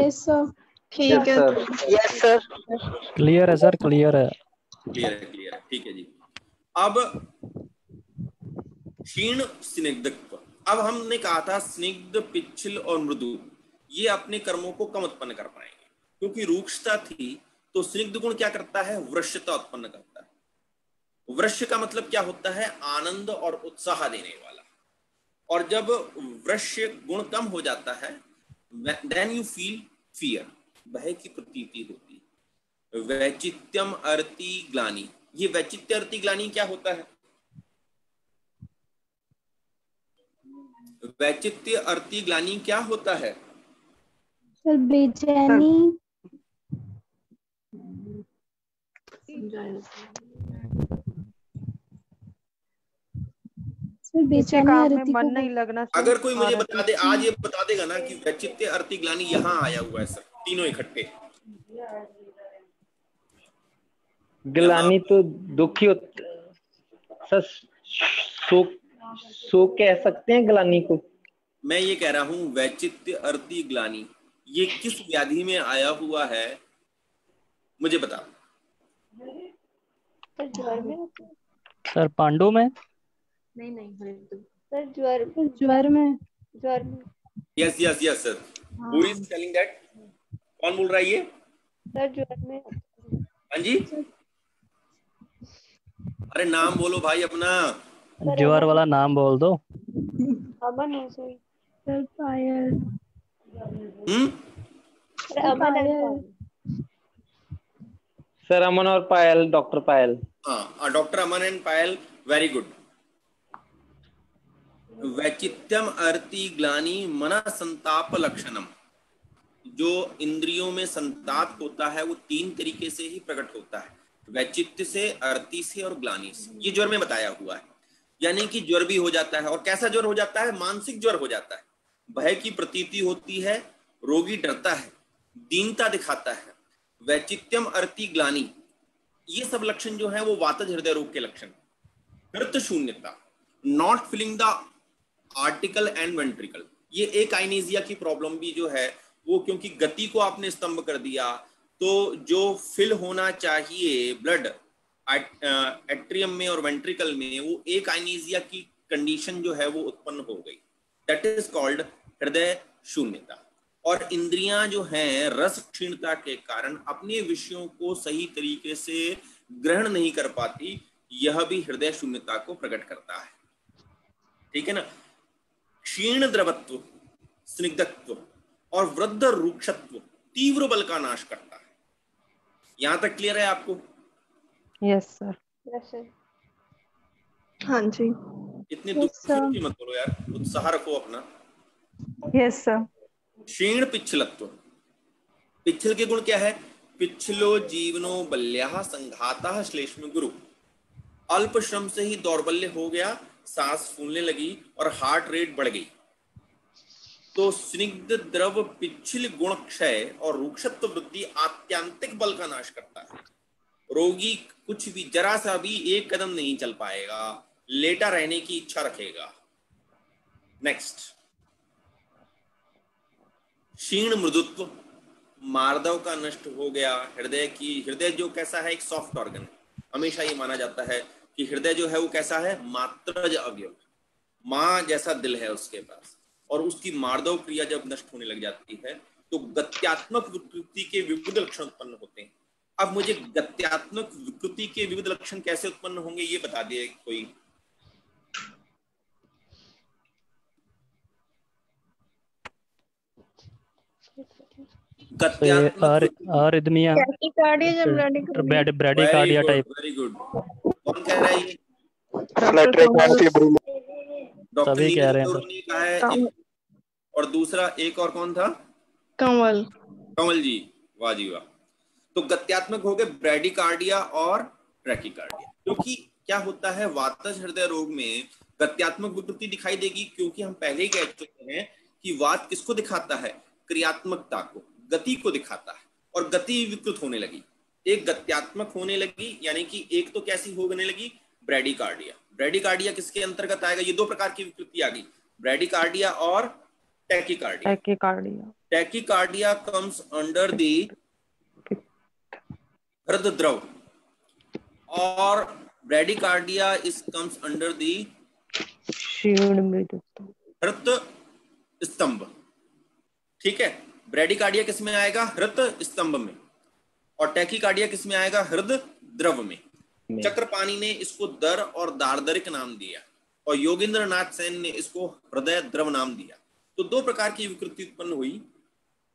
Yes sir. ठीक है। Yes sir. क्लियर है सर, क्लियर है। क्लियर है, क्लियर है, ठीक है जी। अब क्षीण स्निग्धत्व। अब हमने कहा था स्निग्ध, पिच्छल और मृदु ये अपने कर्मों को कम उत्पन्न कर पाएंगे, क्योंकि रूक्षता थी। तो स्निग्ध गुण क्या करता है, वृश्यता उत्पन्न करता है। वृश्य का मतलब क्या होता है, आनंद और उत्साह देने वाला। और जब वृश्य गुण कम हो जाता है, देन यू फील फियर, भय की प्रतीति होती है। वैचित्यम अर्ति ग्लानि, ये वैचित्य अर्ति ग्लानि क्या होता है? वैचित्य अर्ति ग्लानि क्या होता है? सर बेचैनी। सर बेचैनी में मन नहीं लगना। अगर कोई मुझे बता दे, आज ये बता देगा ना कि वैचित्य अर्ति ग्लानि यहाँ आया हुआ है सर, तीनों इकट्ठे। ग्लानि तो दुखी सर, सो कह सकते हैं ग्लानि को। मैं ये कह रहा हूं वैचित्य अर्ति ग्लानि ये किस व्याधि में आया हुआ है, मुझे बता। सर ज्वर में। सर पांडु में। नहीं सर ज्वर में। Yes yes yes sir, who is telling that? कौन बोल रहा है ये? सर ज्वर में। हाँ जी, अरे नाम बोलो भाई अपना। ज्वर वाला नाम बोल दो। अमन हो sir. Sir Payal. Sir Aman है। सर अमन और पायल, डॉक्टर पायल। हाँ, doctor Aman and Payal, very good. वैचित्यम अर्ति ग्लानि मन संताप लक्षणम। जो इंद्रियों में संताप होता है वो 3 तरीके से ही प्रकट होता है, वैचित्य से, अर्ति से और ग्लानि से। ये ज्वर में बताया हुआ है। यानी कि ज्वर भी हो जाता है, और कैसा ज्वर हो जाता है, मानसिक ज्वर हो जाता है। भय की प्रतीति होती है, रोगी डरता है, दीनता दिखाता है। वैचित्यम अर्ति ग्लानि ये सब लक्षण जो है वो वातज हृदय रोग के लक्षण। हृत शून्यता, not feeling the article and ventricle, ये एक आइनेजिया की प्रॉब्लम भी जो है वो, क्योंकि गति को आपने स्तंभ कर दिया तो जो फिल होना चाहिए ब्लड एट्रियम में और वेंट्रिकल में, वो एक आइनेजिया की कंडीशन जो है वो उत्पन्न हो गई, दैट इज कॉल्ड हृदय शून्यता। और इंद्रियां जो हैं रस क्षीणता के कारण अपने विषयों को सही तरीके से ग्रहण नहीं कर पाती, यह भी हृदय शून्यता को प्रकट करता है। ठीक है ना। क्षीण द्रवत्व, स्निग्धत्व और वृद्ध रूक्षत्व तीव्र बल का नाश करता है। यहां तक क्लियर है आपको? Yes sir. Yes sir. हाँ जी। इतने दुखी मत करो यार, उत्साह रखो अपना। Yes sir. क्षीण पिच्छलत्व, पिच्छल के गुण क्या है? पिच्छलो जीवनो बल्यः संघातः श्लेष्म गुरु। अल्प श्रम से ही दौर्बल्य हो गया, सांस फूलने लगी और हार्ट रेट बढ़ गई। तो स्निग्ध द्रव पिच्छल गुण क्षय और रूक्षत्व वृद्धि आत्यांतिक बल का नाश करता है। रोगी कुछ भी जरा सा भी एक कदम नहीं चल पाएगा, लेटा रहने की इच्छा रखेगा। नेक्स्ट, क्षीण मृदुत्व, मार्दव का नष्ट हो गया। हृदय जो कैसा है, एक सॉफ्ट ऑर्गन है। हमेशा ये माना जाता है कि हृदय जो है वो कैसा है, मात्रज अवयव, माँ जैसा दिल है उसके पास। और उसकी मार्दव क्रिया जब नष्ट होने लग जाती है तो गत्यात्मक विकृति के विविध लक्षण उत्पन्न होते हैं। अब मुझे गत्यात्मक विकृति के विविध लक्षण कैसे उत्पन्न होंगे ये बता दिए कोई। Arrhythmia, bradycardia type. Very good. कौन कह रहा है ये? सभी कह रहे हैं सर। और दूसरा एक और कौन था? कंवल जी, वाह जी वाह। तो गत्यात्मक हो गए ब्रैडीकार्डिया और ट्रैकीकार्डिया। क्योंकि क्या होता है, वातज हृदय रोग में गत्यात्मक विकृति दिखाई देगी, क्योंकि हम पहले ही कह चुके हैं कि वात किसको दिखाता है? क्रियात्मकता को, गति को दिखाता है। और गति विकृत होने लगी, एक गत्यात्मक होने लगी, यानी कि एक तो कैसी होने लगी, ब्रैडीकार्डिया। ब्रैडीकार्डिया किसके अंतर्गत आएगा? ये दो प्रकार की विकृति आ गई, ब्रैडीकार्डिया और tachycardia. Tachycardia comes under the हृदय द्रव और bradycardia is comes under the हृदय स्तंभ। ठीक है, ब्रैडीकार्डिया किस में आएगा? हृदय स्तंभ में। और टैकीकार्डिया किस में आएगा? हृदय द्रव में। चक्रपाणी ने इसको दर और दारदरिक नाम दिया और योगेंद्र नाथ सेन ने इसको हृदय द्रव नाम दिया। तो दो प्रकार की विकृति उत्पन्न हुई,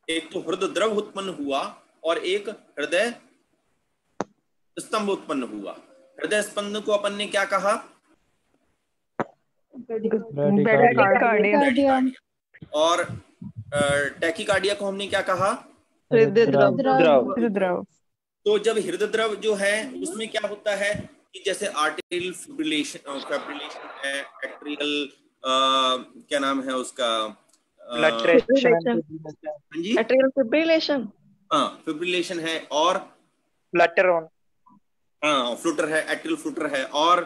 एक तो हृदय द्रव उत्पन्न हुआ और एक हृदय स्तंभ उत्पन्न हुआ। हृदय स्तंभ को अपन ने क्या कहा? ब्रैडीकार्डिया। और टैकीकार्डिया को हमने क्या कहा? हृदय द्रव। तो जब हृदय द्रव जो है उसमें क्या होता है कि जैसे आर्टेरियल फिब्रिलेशन है, एट्रियल क्या नाम है उसका, एट्रियल फिब्रिलेशन, हाँ फिब्रिलेशन है, और फ्लटर हाँ फ्लूटर है, एट्रियल फ्लूटर है, और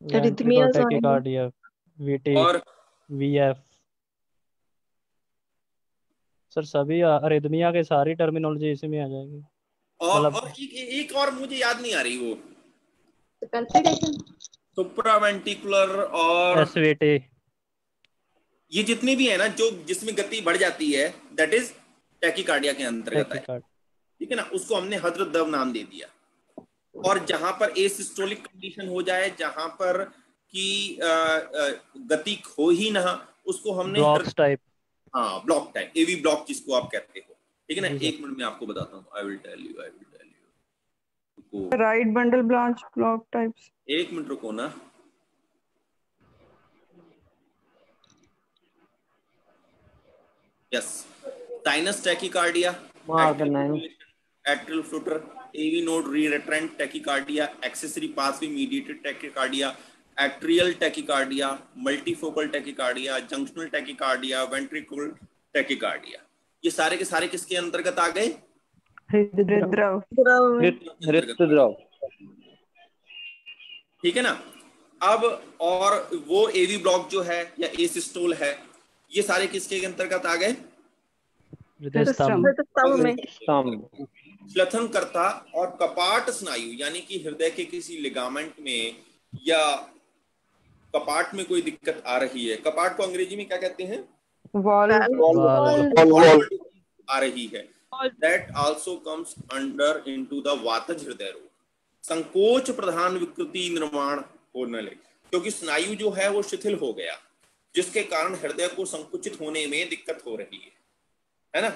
टैकीकार्डिया, वीटी और वीएफ। सर सभी अरिथमिया के सारी टर्मिनोलॉजी इसी में आ जाएगी। और एक और मुझे याद नहीं आ रही वो सुप्रावेंटिकुलर और एसवीटी, ये जितने भी है ना जो जिसमें गति बढ़ जाती है, दैट इज टैकीकार्डिया के अंतर्गत है। ठीक है ना, उसको हमने हृदय द्रव नाम दे दिया। और जहां पर एसिस्टोलिक कंडीशन हो जाए, जहां पर की गति खो ही ना, उसको हमने ब्लॉक्स टाइप, हाँ ब्लॉक टाइप, एवी ब्लॉक जिसको आप कहते हो। ठीक है ना, एक मिनट में आपको बताता हूँ। I will tell you right bundle branch block types. एक मिनट रुको ना। Yes, sinus tachycardia, atrial flutter, AV node reentrant tachycardia, accessory pathway mediated tachycardia, atrial tachycardia, multifocal tachycardia, junctional tachycardia, ventricular tachycardia, ये सारे के सारे किसके अंतर्गत आ गए? हृदय द्रव। ठीक है ना। अब और वो एवी ब्लॉक जो है या एसिस्टोल है, ये सारे किसके अंतर्गत आ गए? श्लथन करता और कपाट स्नायु, यानी कि हृदय के किसी लिगामेंट में या कपाट में कोई दिक्कत आ रही है, कपाट को अंग्रेजी में क्या कहते हैं? वॉल आ रही है, that also comes under into the वातज हृदय रोग, संकोच प्रधान विकृति निर्माण होने लगे, क्योंकि स्नायु जो है वो शिथिल हो गया, जिसके कारण हृदय को संकुचित होने में दिक्कत हो रही है ना,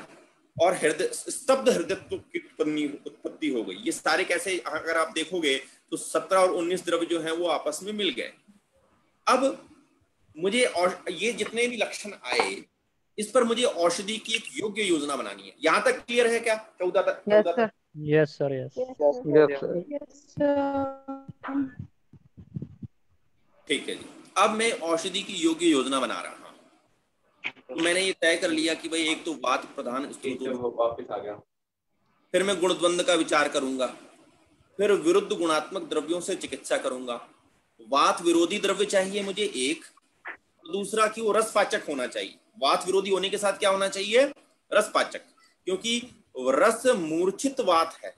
और हृदय स्तब्ध हृदयत्व की उत्पत्ति हो गई। ये सारे कैसे, अगर आप देखोगे तो 17 और 19 द्रव्य जो है वो आपस में मिल गए। अब मुझे और ये जितने भी लक्षण आए, इस पर मुझे औषधि की एक योग्य योजना बनानी है। यहाँ तक क्लियर है क्या? 14 तक? Yes sir, yes. ठीक है जी। अब मैं औषधि की योग्य योजना बना रहा हूँ। तो मैंने ये तय कर लिया कि भाई एक तो वात प्रधान वापस आ गया, फिर मैं गुणद्वंद का विचार करूंगा, फिर विरुद्ध गुणात्मक द्रव्यों से चिकित्सा करूंगा। वात विरोधी द्रव्य चाहिए मुझे एक, दूसरा कि वो रसपाचक होना चाहिए। वात विरोधी होने के साथ क्या होना चाहिए? रसपाचक, क्योंकि रस मूर्छित वात है,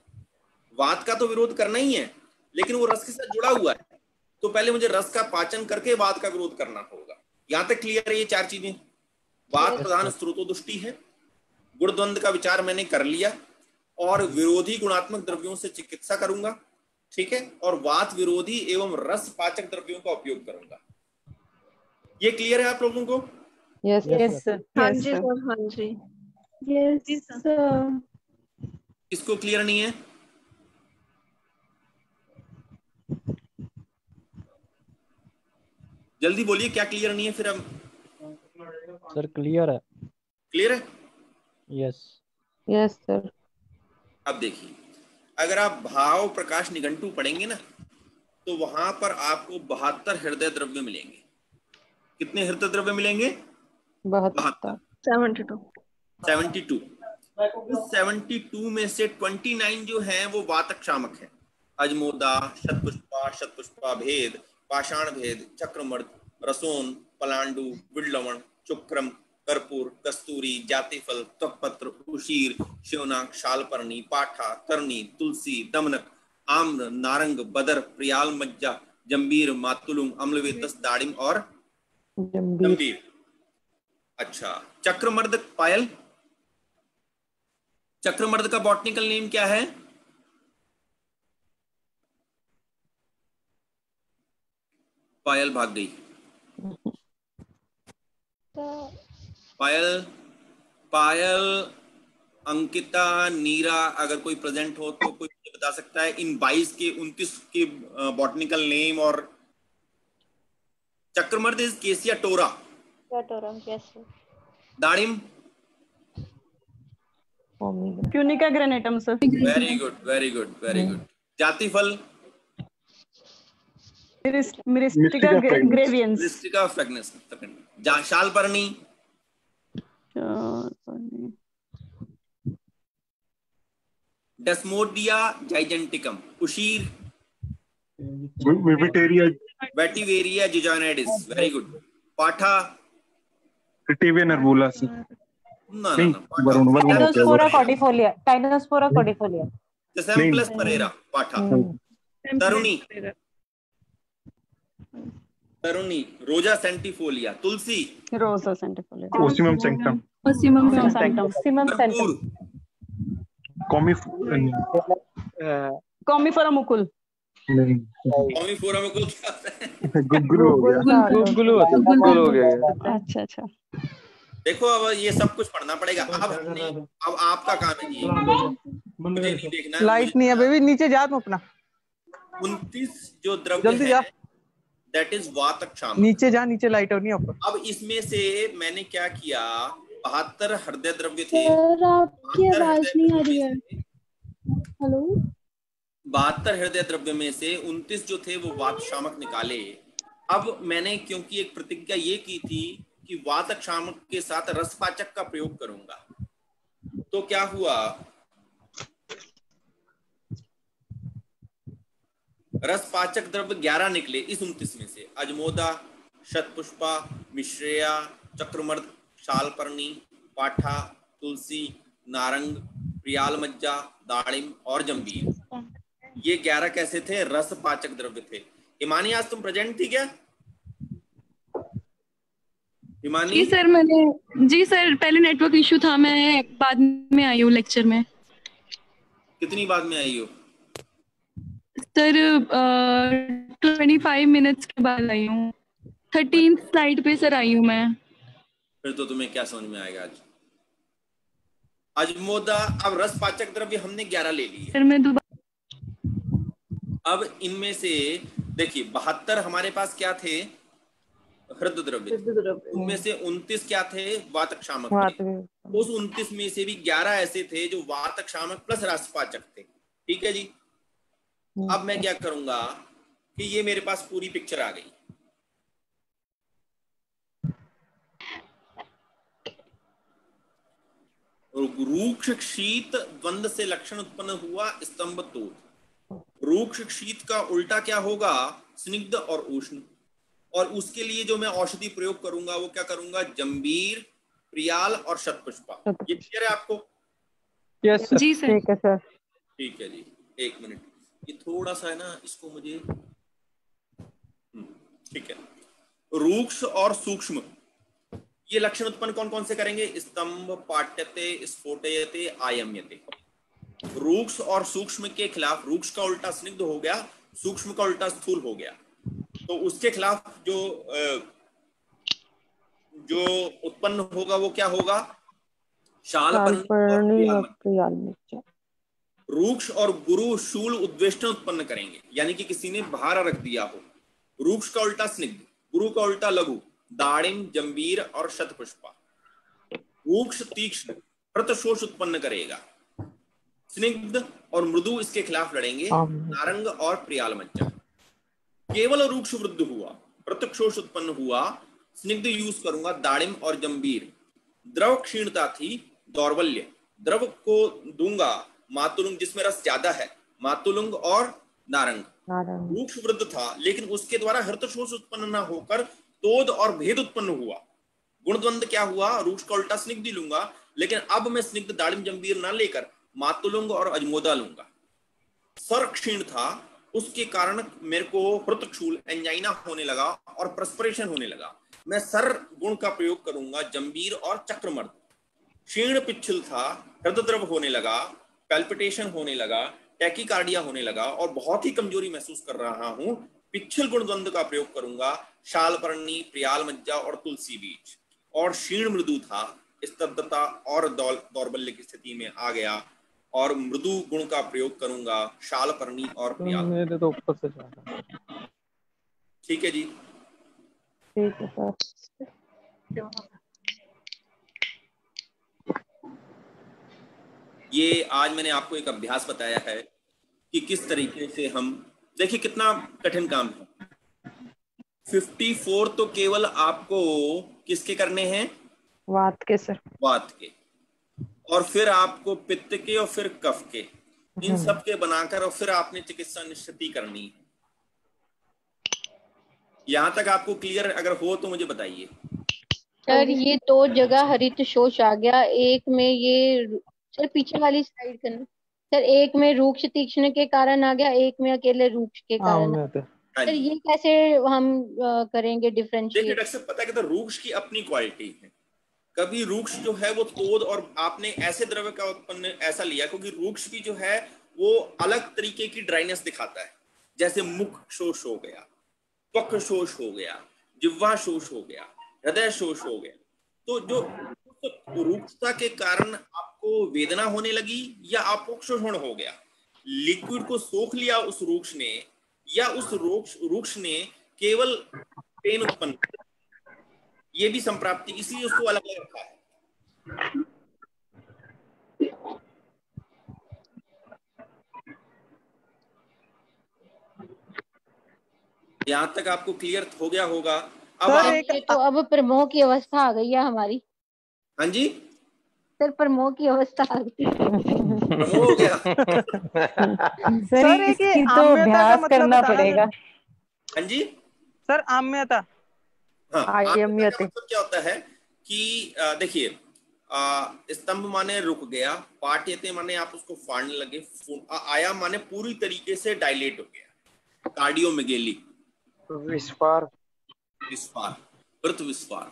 वात का तो विरोध करना ही है, लेकिन वो रस के साथ जुड़ा हुआ है, तो पहले मुझे रस का पाचन करके वात का विरोध करना होगा। यहां तक क्लियर है ये चार चीजें? वात प्रधान स्त्रोतोदुष्टि है, गुणद्वंद का विचार मैंने कर लिया, और विरोधी गुणात्मक द्रव्यों से चिकित्सा करूंगा, ठीक है, और वात विरोधी एवं रस पाचक द्रव्यों का उपयोग करूंगा। ये क्लियर है आप लोगों को? Yes sir. हाँ जी सर, हाँ जी, यस सर। इसको क्लियर नहीं है? जल्दी बोलिए क्या क्लियर नहीं है, फिर हम। सर क्लियर है। क्लियर है? Yes yes sir. अब देखिए, अगर आप भाव प्रकाश निघंटू पढ़ेंगे ना, तो वहां पर आपको 72 हृदय द्रव्य मिलेंगे। कितने हृदय द्रव्य मिलेंगे? 72। 72। इस 72 में से 29 जो है वो वातक शामक है। अजमोदा, शतपुष्पा भेद, पाषाण भेद, चक्रमर्द, रसोन, पलांडु, विडलवण, चुक्रम, कर्पूर, कस्तूरी, जातिफल, त्वकपत्र, उशीर, शिवनाक, शालपर्णी, पाठा, करनी, तुलसी, दमनक, आम्र, नारंग, बदर, प्रियाल मज्जा, जंबीर, मातुलुंग, अम्लवेतस, दाड़िम और जंबीर। अच्छा, चक्रमर्द पायल, चक्रमर्द का बॉटनिकल नेम क्या है? पायल भाग गई। पायल, अंकिता, नीरा, अगर कोई प्रेजेंट हो तो कोई बता सकता है इन 22 के 29 के बॉटनिकल नेम। और चक्रमर्द इज केसिया टोरा। दाड़िम, Punica granatum sir. Very good, very good, very good. जातिफल, मिरिस्टिका ग्रेवियंस। Myristica fragrans. शालपर्णी, डेस्मोडिया जाइजेंटिकम। उशीर, वेटिवेरिया जिजानाइडिस। Very good. पाठा, टिटिविया नर्वुला। Tinospora cordifolia. Tinospora cordifolia. Cissampelos pareira. पाठा। तरुणी, तरुणी, रोजा सेंटिफोलिया। तुलसी, Rosa centifolia. Ocimum sanctum. Ocimum sanctum. कर्पूर, कॉमीफेरा मुकुल। नहीं, कॉमीफोरा में कुल क्या है? गुगुलू हो गया। गुगुलू हो गया। अच्छा अच्छा, देखो अब ये सब कुछ पढ़ना पड़ेगा। अब आपका काम है ये, मुझे नहीं देखना है। लाइट नहीं है बेबी, नीचे जा तुम अपना। 29 जो द्रव्य जल्दी जा, दैट इज वातक शामक। नीचे जा, नीचे लाइट और नहीं ऊपर। अब इसमें से मैंने क्या किया, 72 हृदय द्रव्य थे। आपकी आवाज नहीं आ रही है। हेलो। 72 हृदय द्रव्य में से 29 जो थे वो वात शामक निकाले। अब मैंने क्योंकि एक प्रतिज्ञा ये की थी कि वातक शामक के साथ रसपाचक का प्रयोग करूंगा, तो क्या हुआ, रसपाचक द्रव्य 11 निकले इस 29 में से। अजमोदा, शतपुष्पा, मिश्रेया, चक्रमर्द, शालपर्णी, पाठा, तुलसी, नारंग, प्रियाल मज्जा, दाड़िम और जंबीर। ये 11 कैसे थे? रसपाचक द्रव्य थे। हिमानी आज तुम प्रेजेंट थी क्या? हिमानी जी सर पहले नेटवर्क इशू था, मैं बाद में आई हूँ लेक्चर में। कितनी बाद में आई हो? सर 25 मिनट्स के बाद आई हूँ। 13 स्लाइड पे सर आई हूँ मैं। फिर तो तुम्हें क्या समझ में आएगा आज? अजमोदा, अब रस पाचक द्रव्य हमने 11 ले लिए। सर मैं दोबारा, अब इनमें से देखिए 72 हमारे पास क्या थे? हृदय द्रव्य। उनमें से 29 क्या थे? वातक शामक थे। उस 29 में से भी 11 ऐसे थे जो वातक शामक प्लस रसपाचक थे। ठीक है जी। अब मैं क्या करूंगा कि ये मेरे पास पूरी पिक्चर आ गई। रूक्ष शीत द्वंद से लक्षण उत्पन्न हुआ स्तंभ तोड़। रूक्ष शीत का उल्टा क्या होगा? स्निग्ध और उष्ण। और उसके लिए जो मैं औषधि प्रयोग करूंगा वो क्या करूंगा? जंबीर, प्रियाल और शतपुष्पा। ये क्लियर है आपको? Yes sir. जी सर। ठीक है सर। ठीक है जी, एक मिनट, ये थोड़ा सा है ना, इसको मुझे ठीक है। रूक्ष और सूक्ष्म ये लक्षण उत्पन्न कौन कौन से करेंगे? स्तंभ, पाट्यते, स्फोटयते, आयम्यते। रूक्ष और सूक्ष्म के खिलाफ, रूक्ष का उल्टा स्निग्ध हो गया, सूक्ष्म का उल्टा स्थूल हो गया, तो उसके खिलाफ जो उत्पन्न होगा वो क्या होगा? शालपर्णी और प्रियाल। रूक्ष और गुरु शूल उद्वेष्टन उत्पन्न करेंगे, यानी कि किसी ने भार रख दिया हो। रूक्ष का उल्टा स्निग्ध, गुरु का उल्टा लघु, दाड़िम, जंबीर और शतपुष्पा। रूक्ष तीक्ष्ण प्रतिशोष उत्पन्न करेगा। स्निग्ध और मृदु इसके खिलाफ लड़ेंगे, नारंग और प्रियाल मज्जा। केवल रूक्ष वृद्ध हुआ, प्रतिशोष उत्पन्न हुआ, स्निग्ध यूज करूंगा, दाड़िम और जंबीर। द्रव क्षीणता थी, दौर्बल्य, द्रव को दूंगा मातुलुंग जिसमें रस ज्यादा है, मातुलुंग और नारंग। रूक्ष वृद्ध था लेकिन उसके द्वारा हृतशोष उत्पन्न न होकर तोद और भेद उत्पन्न हुआ। गुणद्वंद क्या हुआ? रूक्ष का उल्टा स्निग्ध लूंगा, लेकिन अब मैं स्निग्ध, दाड़िम, जंबीर ना लेकर मातुलुंग और अजमोदा लूंगा। सर क्षीण था, उसके कारण मेरे को हृतक्षूल, एंजाइना होने लगा और प्रस्पिरेशन होने लगा। मैं सर गुण का प्रयोग करूंगा, जंबीर और चक्रमर्द। क्षीण पिच्छल था, हृदय द्रव होने लगा, पैल्पिटेशन होने लगा, टैकीकार्डिया होने लगा और बहुत ही कमजोरी महसूस कर रहा हूं। पिच्छल गुणद्वंद का प्रयोग करूंगा, शालपर्णी, प्रियाल मज्जा और तुलसी बीज। और क्षीण मृदु था, स्तब्धता और दौर्बल्य की स्थिति में आ गया, और मृदु गुण का प्रयोग करूंगा, शालपर्णी और प्रियाल। मेरे तो ऊपर से जाता। ठीक है जी। ठीक है सर। ये आज मैंने आपको एक अभ्यास बताया है कि किस तरीके से हम, देखिए कितना कठिन काम है। 54 तो केवल आपको किसके करने हैं? वात के सर। वात के, और फिर आपको पित्त के और फिर कफ के, इन सब के बनाकर और फिर आपने चिकित्सा निश्चित करनी है। यहाँ तक आपको क्लियर अगर हो तो मुझे बताइए। सर ये दो जगह हरित शोष आ गया, एक में ये सर पीछे वाली स्लाइड करना सर, एक में रूक्ष तीक्ष्ण के कारण आ गया, एक में अकेले रूक्ष के कारण। सर ये कैसे हम करेंगे डिफरेंशिएट? देखिए डॉक्टर साहब, पता है कि रूक्ष की अपनी क्वालिटी है। कभी रूक्ष जो है वो तोद, और आपने ऐसे द्रव्य का उत्पन्न ऐसा लिया क्योंकि रूक्ष भी जो है वो अलग तरीके की ड्राइनेस दिखाता है, जैसे मुख शोष हो गया, त्वक शोष हो गया, जिह्वा शोष हो गया, हृदय शोष हो गया। तो जो रूक्षता के कारण आपको वेदना होने लगी या अपोक्षण हो गया, लिक्विड को सोख लिया उस रूक्ष ने, या उस रूक्ष ने केवल पेन उत्पन्न किया, ये भी संप्राप्ति, इसलिए उसको अलग अलग रखा है। यहां तक आपको क्लियर हो गया होगा। अब तो अब प्रमोह की अवस्था आ गई है हमारी। हाँ जी सर, प्रमोह की अवस्था आ गई। प्रमोह हो गया। सर इसकी तो अभ्यास करना पड़ेगा। हाँ जी सर, आम्यता। हाँ, आम्यता मतलब क्या होता है कि देखिए, स्तंभ माने रुक गया, पाट्यते माने आप उसको फाड़ने लगे, आया माने पूरी तरीके से डायलेट हो गया, कार्डियोमेगेली, विस्फार, विस्फार, वृत्त विस्फार।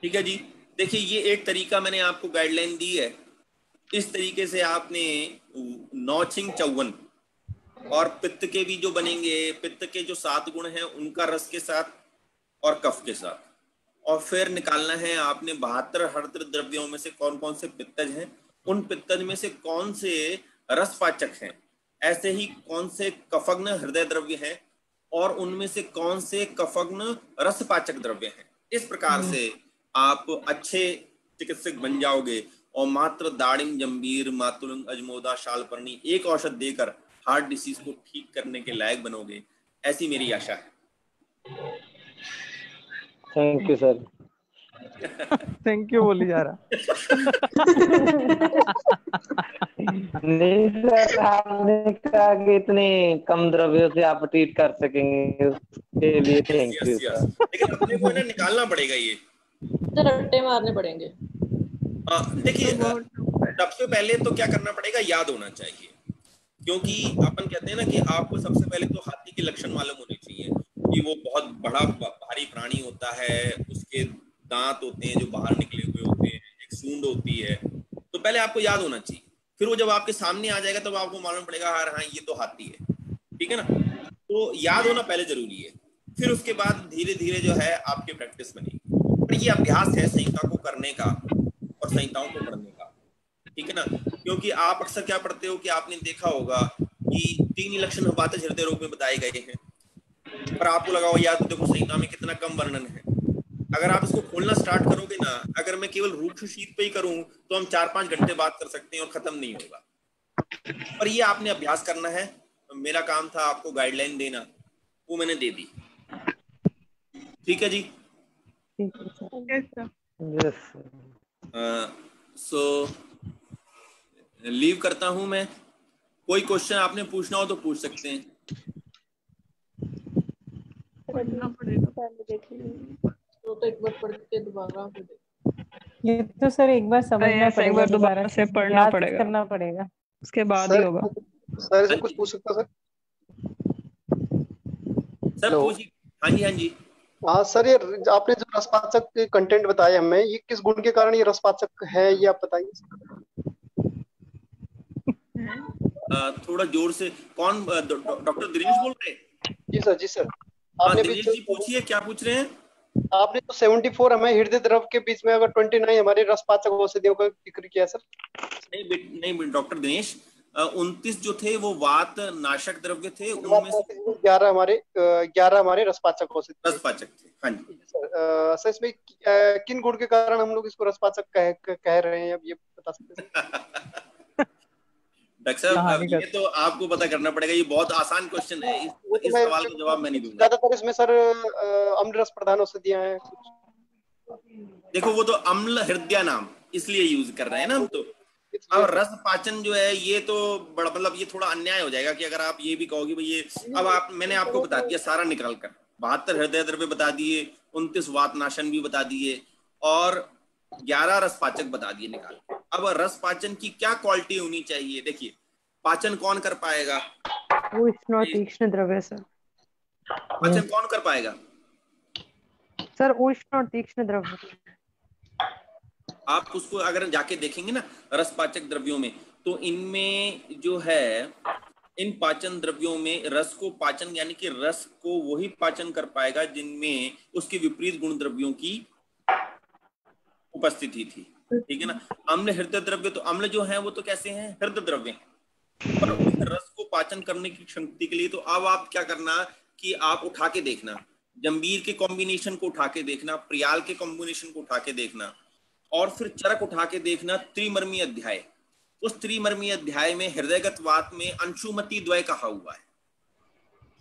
ठीक है जी। देखिए ये एक तरीका मैंने आपको गाइडलाइन दी है, इस तरीके से आपने 9 छिंग 54 और पित्त के भी जो बनेंगे, पित्त के जो 7 गुण हैं उनका रस के साथ और कफ के साथ, और फिर निकालना है आपने 72 हरित द्रव्यों में से कौन कौन से पित्तज हैं, उन पित्तज में से कौन से रसपाचक हैं, ऐसे ही कौन से कफग्न हृदय द्रव्य हैं और उनमें से कौन से कफग्न रसपाचक द्रव्य हैं। इस प्रकार से आप अच्छे चिकित्सक बन जाओगे और मात्र दाड़िम, जंबीर, मातुलंग, अजमोदा, शालपर्णी एक औषध देकर हार्ट डिसीज को ठीक करने के लायक बनोगे, ऐसी मेरी आशा है। Thank you sir. Thank you बोली जा रहा। नहीं सर, आपने कहा कि इतने कम द्रव्यों से आप ट्रीट कर सकेंगे, उसके लिए थैंक यू सर। लेकिन अपने को ना निकालना पड़ेगा ये, तो रट्टे मारने पड़ेंगे। देखिए सबसे पहले तो क्या करना पड़ेगा, याद होना चाहिए, क्योंकि अपन कहते हैं ना कि आपको सबसे पहले तो हाथी के लक्षण मालूम होने चाहिए कि वो बहुत बड़ा भारी प्राणी होता है, उसके दांत होते हैं जो बाहर निकले हुए होते हैं, एक सूंड होती है, तो पहले आपको याद होना चाहिए। फिर वो जब आपके सामने आ जाएगा तब आपको मालूम पड़ेगा हाँ ये तो हाथी है, ठीक है ना। तो याद होना पहले जरूरी है, फिर उसके बाद धीरे धीरे जो है आपकी प्रैक्टिस बनेगी। पर ये अभ्यास है संहिता को करने का और संहिताओं को पढ़ने का, ठीक है ना। क्योंकि आप अक्सर क्या पढ़ते हो कि आपने देखा होगा कि 3 ही लक्षण वातज हृदय रोग में बताए गए हैं, पर आपको लगा होगा यार तो देखो संहिता में कितना कम वर्णन है। अगर आप इसको खोलना स्टार्ट करोगे ना, अगर मैं केवल रूक्ष शीत पे ही करूं तो हम 4-5 घंटे बात कर सकते हैं और खत्म नहीं होगा। पर ये आपने अभ्यास करना है। मेरा काम था आपको गाइडलाइन देना, वो मैंने दे दी, ठीक है जी। सो लीव करता हूं मैं। कोई क्वेश्चन आपने पूछना हो तो पूछ सकते हैं। पढ़ना पड़ेगा तो एक बार पढ़ के दोबारा ये तो सर एक बार समझना पड़ेगा, एक बार दोबारा से पढ़ना याद पड़ेगा, करना पड़ेगा, उसके बाद ही होगा। सर से कुछ पूछ सकता सर? सर पूछिए। हाँ जी हाँ जी। हाँ सर, ये आपने जो रसपाचक के कंटेंट बताए हमें, ये किस गुण के कारण ये रसपाचक है, ये आप बताइए। थोड़ा जोर से। कौन? डॉक्टर दिनेश बोल रहे हैं? जी सर, जी सर। आपने दिनेश जी पूछिए, क्या पूछ रहे हैं? आपने तो 74 हमें हृदय द्रव के बीच में, अगर 29 हमारे रसपाचक औषधियों का जिक्र किया सर। नहीं डॉक्टर दिनेश, 29 जो थे वो वात नाशक द्रव्य थे, उनमें से 11 हमारे रसपाचक रसपाचक थे। हाँ जी सर, इसमें किन गुण के कारण हम लोग इसको रसपाचक कह रहे हैं, अब ये बता सकते हैं? डॉक्टर साहब ये तो आपको पता करना पड़ेगा, ये बहुत आसान क्वेश्चन है, इस सवाल का जवाब मैं नहीं दूंगा। ज्यादातर इसमें सर अम्ल रस प्रधान औषधियां हैं कुछ। देखो वो तो अम्ल हृदय नाम इसलिए यूज कर रहे हैं ना हम तो। अब रस पाचन जो है ये तो बड़ा, मतलब ये थोड़ा अन्याय हो जाएगा कि अगर आप ये भी कहोगे भाई ये, अब मैंने आपको बता दिया सारा निकाल कर, 72 हृदय द्रव्य बता दिए, 29 वात नाशन भी बता दिए और 11 रसपाचक बता दिए निकाल के। अब रसपाचन की क्या क्वालिटी होनी चाहिए? देखिए पाचन कौन कर पाएगा? उष्ण और तीक्ष्ण द्रव्य सर। पाचन कौन कर पाएगा सर? उष्ण और तीक्ष्ण द्रव्य। आप उसको अगर जाके देखेंगे ना रसपाचक द्रव्यों में, तो इनमें जो है, इन पाचन द्रव्यों में रस को पाचन यानी कि रस को वही पाचन कर पाएगा जिनमें उसके विपरीत गुण द्रव्यों की उपस्थिति थी, ठीक है ना। अम्ल हृदय द्रव्य, तो अम्ल जो है वो तो कैसे हैं? हृदय द्रव्य, पर उस रस को पाचन करने की क्षमता के लिए तो अब आप क्या करना कि आप उठा के देखना, जंबीर के कॉम्बिनेशन को उठा के देखना, प्रियाल के कॉम्बिनेशन को उठा के देखना, और फिर चरक उठा के देखना त्रिमर्मी अध्याय। उस त्रिमर्मी अध्याय में हृदयगत वात में अंशुमति द्वय कहा हुआ है,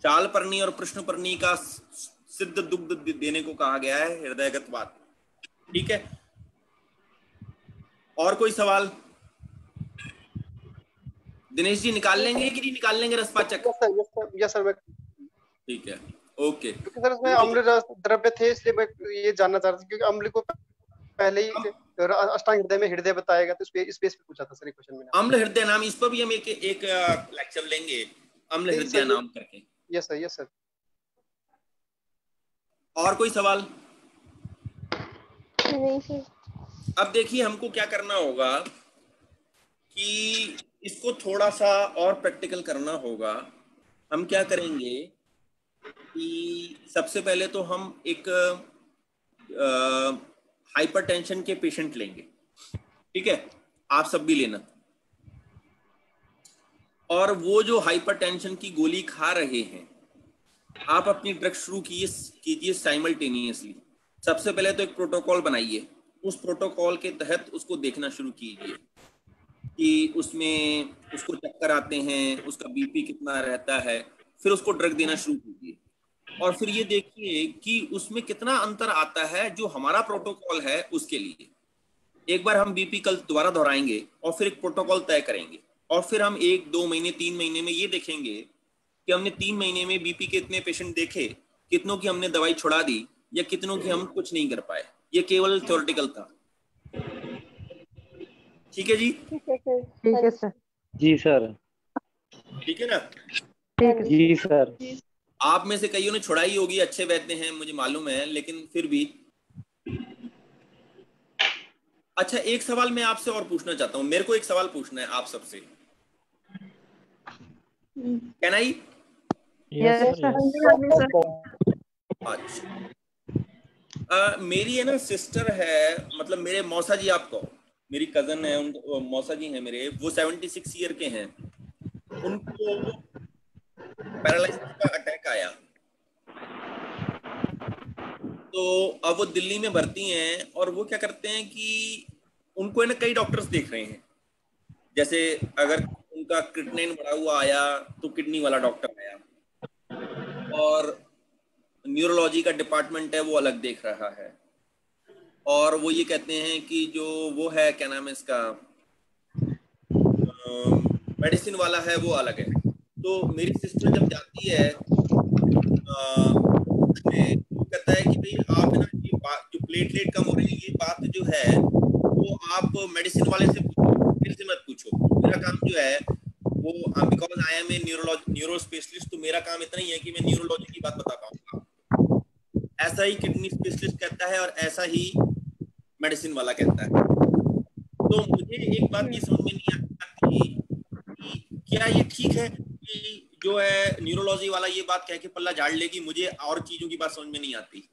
शालपर्णी और कृष्णपर्णी का सिद्ध दुग्ध देने को कहा गया है हृदयगत वात, ठीक है। और कोई सवाल? दिनेश जी निकाल लेंगे कि नहीं निकाल लेंगे रसपाचक? Yes sir. ठीक है, ओके। क्योंकि सर इसमें अम्ल द्रव्य थे, इसलिए मैं ये जानना चाह रहा था, क्योंकि अम्ल को पहले ही अष्टांग हृदय में हृदय बताएगा, तो इस पे पूछा था सर क्वेश्चन में। अम्ल हृदय नाम, इस पर भी हम एक लेक्चर लेंगे अम्ल हृदय नाम करके। Yes sir, yes sir. और कोई सवाल? नहीं सर। अब देखिए हमको क्या करना होगा कि इसको थोड़ा सा और प्रैक्टिकल करना होगा। हम क्या करेंगे कि सबसे पहले तो हम एक हाइपरटेंशन के पेशेंट लेंगे, ठीक है, आप सब भी लेना। और वो जो हाइपरटेंशन की गोली खा रहे हैं, आप अपनी ड्रग शुरू कीजिए साइमल्टेनियसली। सबसे पहले तो एक प्रोटोकॉल बनाइए, उस प्रोटोकॉल के तहत उसको देखना शुरू कीजिए कि उसमें उसको चक्कर आते हैं, उसका बीपी कितना रहता है, फिर उसको ड्रग देना शुरू कीजिए। और फिर ये देखिए कि उसमें कितना अंतर आता है जो हमारा प्रोटोकॉल है उसके लिए। एक बार हम बीपी कल दोबारा दोहराएंगे और फिर एक प्रोटोकॉल तय करेंगे, और फिर हम 1, 2 महीने, 3 महीने में ये देखेंगे कि हमने 3 महीने में बीपी के इतने पेशेंट देखे, कितनों की हमने दवाई छुड़ा दी या कितनों की हम कुछ नहीं कर पाए। ये केवल थ्योरेटिकल था। ठीक है जी? ठीक है सर। जी सर। ठीक है ना? जी सर। आप में से कईयों ने छुड़ाई होगी, अच्छे वैद्य हैं मुझे मालूम है, लेकिन फिर भी। अच्छा, एक सवाल मैं आपसे और पूछना चाहता हूं, मेरे को एक सवाल पूछना है आप सबसे। Can I? Yes sir. अच्छा, मेरी है ना सिस्टर है, मतलब मेरे मौसा जी, आपको मेरी कजन है, उन मौसा जी हैं मेरे, वो 76 ईयर के हैं, उनको पैरालिसिस का अटैक आया। तो अब वो दिल्ली में भर्ती हैं और वो क्या करते हैं कि उनको है ना कई डॉक्टर्स देख रहे हैं। जैसे अगर उनका क्रिएटिनिन बढ़ा हुआ आया तो किडनी वाला डॉक्टर आया, और न्यूरोलॉजी का डिपार्टमेंट है वो अलग देख रहा है, और वो ये कहते हैं कि जो वो है, क्या नाम है इसका, मेडिसिन वाला है वो अलग है। तो मेरी सिस्टर जब जाती है वो कहता है कि भाई आप है ना ये बात जो प्लेटलेट कम हो रही है, ये बात जो है वो आप मेडिसिन वाले से पूछो, मेरे से मत पूछो। मेरा काम जो है वो, because I am a neuro specialist, तो मेरा काम इतना ही है कि मैं न्यूरोलॉजी की बात बता पाऊंगा। ऐसा ही किडनी स्पेशलिस्ट कहता है और ऐसा ही मेडिसिन वाला कहता है। तो मुझे एक बात ये समझ में नहीं आती कि क्या ये ठीक है कि जो है न्यूरोलॉजी वाला ये बात कह के पल्ला झाड़ लेगी, मुझे और चीजों की बात समझ में नहीं आती।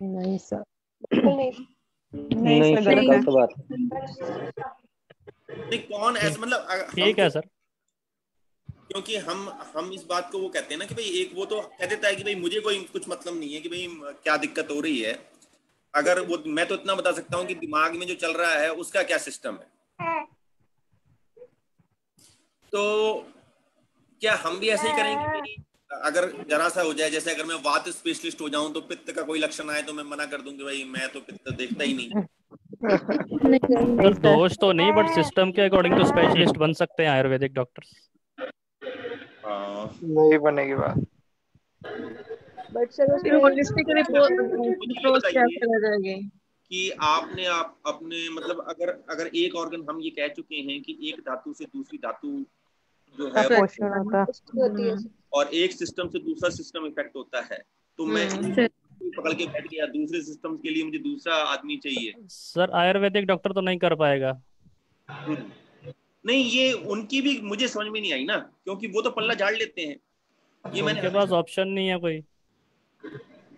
नहीं सर। नहीं सर, गलत बात है। नहीं, कौन ऐसा, मतलब ठीक है सर, क्योंकि हम इस बात को वो कहते हैं ना कि भाई एक वो तो कह देता है कि भाई मुझे कोई कुछ मतलब नहीं है कि भाई क्या दिक्कत हो रही है। अगर वो, मैं तो इतना बता सकता हूँ कि दिमाग में जो चल रहा है उसका क्या सिस्टम है। तो क्या हम भी ऐसे ही करेंगे कि अगर जरा सा हो जाए, जैसे अगर मैं वात स्पेशलिस्ट हो जाऊं तो पित्त का कोई लक्षण आए तो मैं मना कर दूं कि भाई मैं तो पित्त देखता ही नहीं। सर दोष तो नहीं, बट सिस्टम के अकॉर्डिंग तो स्पेशलिस्ट बन सकते हैं आयुर्वेदिक डॉक्टर्स। नहीं बनेगी बात। बट सर होलिस्टिक अप्रोच कैसे हो जाएगी कि आपने अपने मतलब अगर एक ऑर्गन हम ये कह चुके हैं कि एक धातु से दूसरी धातु जो है होती है, और एक सिस्टम से दूसरा सिस्टम इफेक्ट होता है, तो मैं पकड़ के बैठ गया, दूसरे सिस्टम के लिए मुझे दूसरा आदमी चाहिए। सर आयुर्वेदिक डॉक्टर तो नहीं कर पाएगा। नहीं, ये उनकी भी मुझे समझ में नहीं आई ना, क्योंकि वो तो पल्ला झाड़ लेते हैं। ये मैंने उनके पास ऑप्शन नहीं है कोई।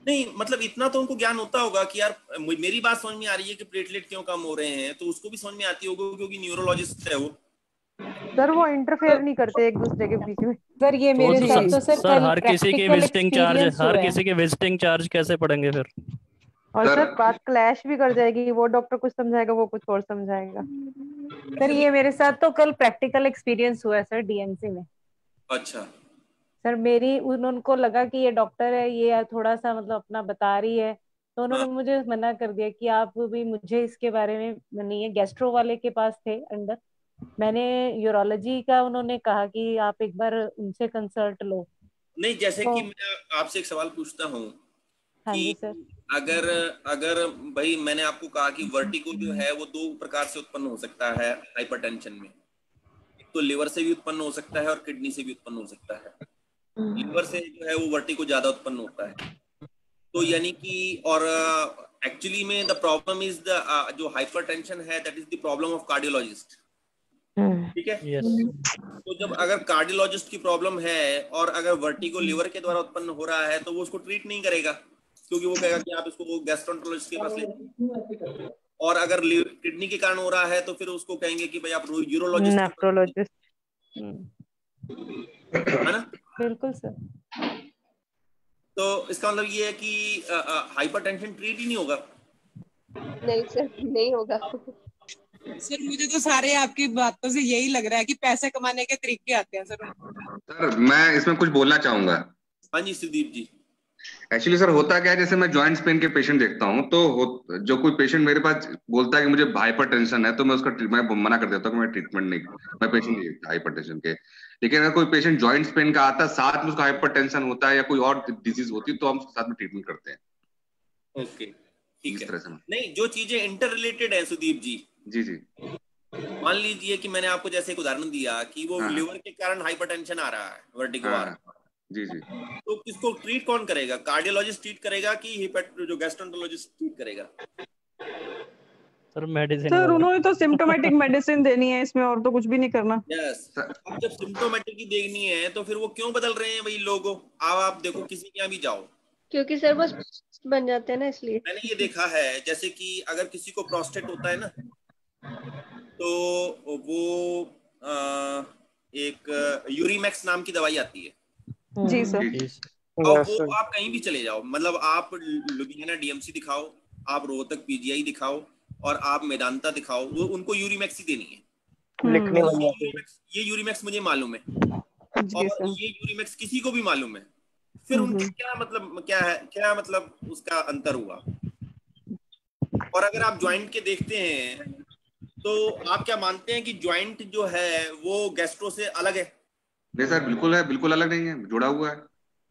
नहीं, मतलब इतना तो उनको ज्ञान होता होगा कि यार मेरी बात समझ में आ रही है कि प्लेटलेट क्यों कम हो रहे हैं, तो उसको भी समझ में आती होगी क्योंकि न्यूरोलॉजिस्ट है वो। सर वो इंटरफेयर नहीं करते एक दूसरे के बीच में। सर ये मेरे साथ तो सर हर किसी के विजिटिंग चार्ज कैसे पड़ेंगे फिर? और सर बात क्लैश भी कर जाएगी, वो डॉक्टर कुछ समझाएगा, वो कुछ और समझाएगा। सर ये मेरे साथ तो कल प्रैक्टिकल एक्सपीरियंस हुआ है सर डीएमसी में। अच्छा सर उनको लगा कि ये डॉक्टर है, ये थोड़ा सा मतलब अपना बता रही है, तो उन्होंने मुझे मना कर दिया कि आप भी मुझे इसके बारे में नहीं है। गैस्ट्रो वाले के पास थे अंदर, मैंने यूरोलॉजी का, उन्होंने कहा कि आप एक बार उनसे कंसल्ट लो। नहीं, जैसे कि मैं आपसे एक सवाल पूछता हूँ कि सर अगर भाई मैंने आपको कहा कि वर्टिगो जो है वो 2 प्रकार से उत्पन्न हो सकता है हाइपरटेंशन में। एक तो लिवर से भी उत्पन्न हो सकता है और किडनी से भी उत्पन्न हो सकता है। लिवर से जो है वो वर्टिगो ज्यादा उत्पन्न होता है, तो यानी कि और एक्चुअली में द प्रॉब्लम इज द जो हाइपरटेंशन है that is the problem of cardiologist, ठीक है। तो जब अगर कार्डियोलॉजिस्ट की प्रॉब्लम है और अगर वर्टिगो लीवर के द्वारा उत्पन्न हो रहा है तो वो उसको ट्रीट नहीं करेगा, क्योंकि वो कहेगा कि आप इसको गैस्ट्रोएंटरोलॉजिस्ट के पास ले। और अगर किडनी के कारण हो रहा है तो फिर उसको कहेंगे कि भाई आप यूरोलॉजिस्ट, नेफ्रोलॉजिस्ट, है ना। बिल्कुल सर। तो इसका मतलब ये है कि हाइपरटेंशन ट्रीट ही नहीं होगा। नहीं सर, नहीं होगा सर। मुझे तो सारे आपकी बातों से यही लग रहा है कि पैसे कमाने के तरीके आते हैं सर। सर मैं इसमें कुछ बोलना चाहूंगा। हाँ जी सुदीप जी। एक्चुअली सर होता क्या है, जैसे मैं जॉइंट पेन के पेशेंट देखता हूँ तो जो कोई पेशेंट मेरे पास बोलता है कि मुझे हाइपरटेंशन है तो मैं उसका मैं मना कर देता हूँ कि मैं ट्रीटमेंट नहीं, मैं पेशेंट नहीं हाइपरटेंशन के। लेकिन अगर कोई पेशेंट जॉइंट पेन का आता है, साथ में उसका हाइपरटेंशन होता है या कोई और डिजीज होती है तो हम साथ में ट्रीटमेंट करते हैं। ओके ठीक है। नहीं, जो चीजें इंटर रिलेटेड है सुदीप जी। जी जी। मान लीजिए कि मैंने आपको जैसे एक उदाहरण दिया कि वो लिवर के कारण हाइपरटेंशन आ रहा है, वर्टिगो आ रहा है, जी जी, तो किसको ट्रीट कौन करेगा? कार्डियोलॉजिस्ट ट्रीट करेगा कि जो गैस्ट्रोएंटरोलॉजिस्ट ट्रीट करेगा? सर मेडिसिन सर उन्होंने तो सिम्टोमेटिक मेडिसिन देनी है इसमें, और तो कुछ भी नहीं करना। यस। अब जब सिम्टोमेटिक की देनी है तो फिर वो क्यों बदल रहे हैं भाई लोगों? आप देखो किसी के यहाँ भी जाओ, क्योंकि सर बस बन जाते हैं ना, इसलिए। मैंने ये देखा है जैसे कि अगर किसी को प्रोस्टेट होता है ना तो वो एक यूरीमैक्स नाम की दवाई आती है। जी सर। और वो आप कहीं भी चले जाओ, मतलब आप लुधियाना डीएमसी दिखाओ, आप रोहतक पीजीआई दिखाओ और आप मेदांता दिखाओ, वो उनको यूरीमैक्स ही देनी है। ये यूरीमैक्स मुझे मालूम है और ये यूरीमैक्स किसी को भी मालूम है। फिर उनका क्या मतलब, क्या है, क्या मतलब उसका अंतर हुआ? और अगर आप ज्वाइंट के देखते हैं तो आप क्या मानते हैं कि ज्वाइंट जो है वो गैस्ट्रो से अलग है? नहीं सर, बिल्कुल है, बिल्कुल अलग नहीं है, जुड़ा हुआ है।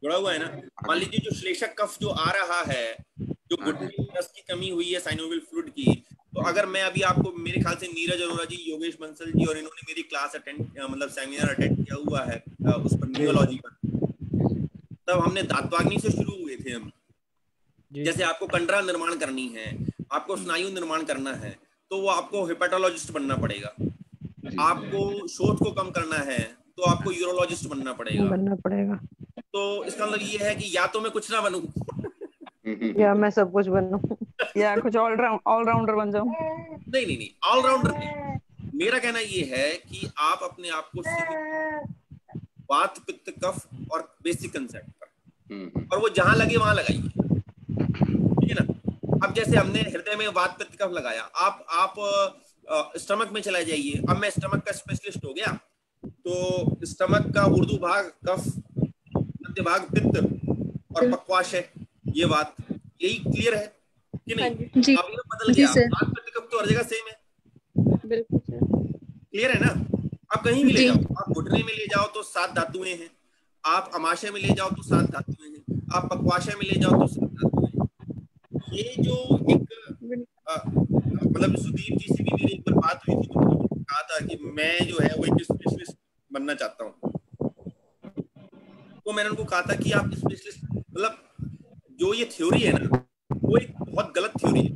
जुड़ा हुआ है ना। मान लीजिए जो श्लेषक कफ जो आ रहा है, जो घुटने में रस की कमी हुई है साइनोवियल फ्लूइड की, तो अगर मैं अभी आपको, मेरे ख्याल से नीरज अरोरा जी, योगेश बंसल जी और इन्होंने मेरी क्लास अटेंड, मतलब सेमिनार अटेंड किया हुआ है उस पर, न्यूरोलॉजी पर, तब हमने दांतवाग्नि से शुरू हुए थे हम। जैसे आपको कंडरा निर्माण करनी है, आपको स्नायु निर्माण करना है, तो वो आपको हेपेटोलॉजिस्ट बनना पड़ेगा। आपको शोथ को कम करना है तो आपको यूरोलॉजिस्ट बनना पड़ेगा। तो इसका मतलब ये है कि या तो मैं कुछ ना बनूं या मैं सब कुछ बनूं या कुछ ऑलराउंडर बन जाऊं। नहीं, ऑलराउंडर नहीं। मेरा कहना ये है कि आप अपने आप को वात पित्त कफ और बेसिक कंसेप्ट पर, और वो जहां लगे वहां लगाइए, ठीक है ना। अब जैसे हमने हृदय में वात पित्त कफ लगाया, आप स्टमक में चला जाइए। अब मैं स्टमक का स्पेशलिस्ट हो गया, तो स्टमक का उर्दू भाग कफ, मध्य भाग पित्त और पक्वाशय ये बात, यही क्लियर है कि नहीं? जी, अब ये बदल गया, वात पित्त कफ तो हर जगह सेम है। बिल्कुल सर, क्लियर है ना। आप कहीं भी ले जाओ, आप घुटने में ले जाओ तो 7 धातुएं हैं, आप अमाशय में ले जाओ तो 7 धातुएं हैं, आप पक्वाशय में ले जाओ तो 7 धातुएं हैं। ये जो एक मतलब सुदीप जी से भी मेरी एक बार बात हुई थी, तो उन्होंने कहा था कि मैं जो है वो एक स्पेशलिस्ट बनना चाहता हूँ। तो मैंने उनको कहा था कि आप स्पेशलिस्ट, मतलब जो ये थ्योरी है ना, वो एक बहुत गलत थ्योरी है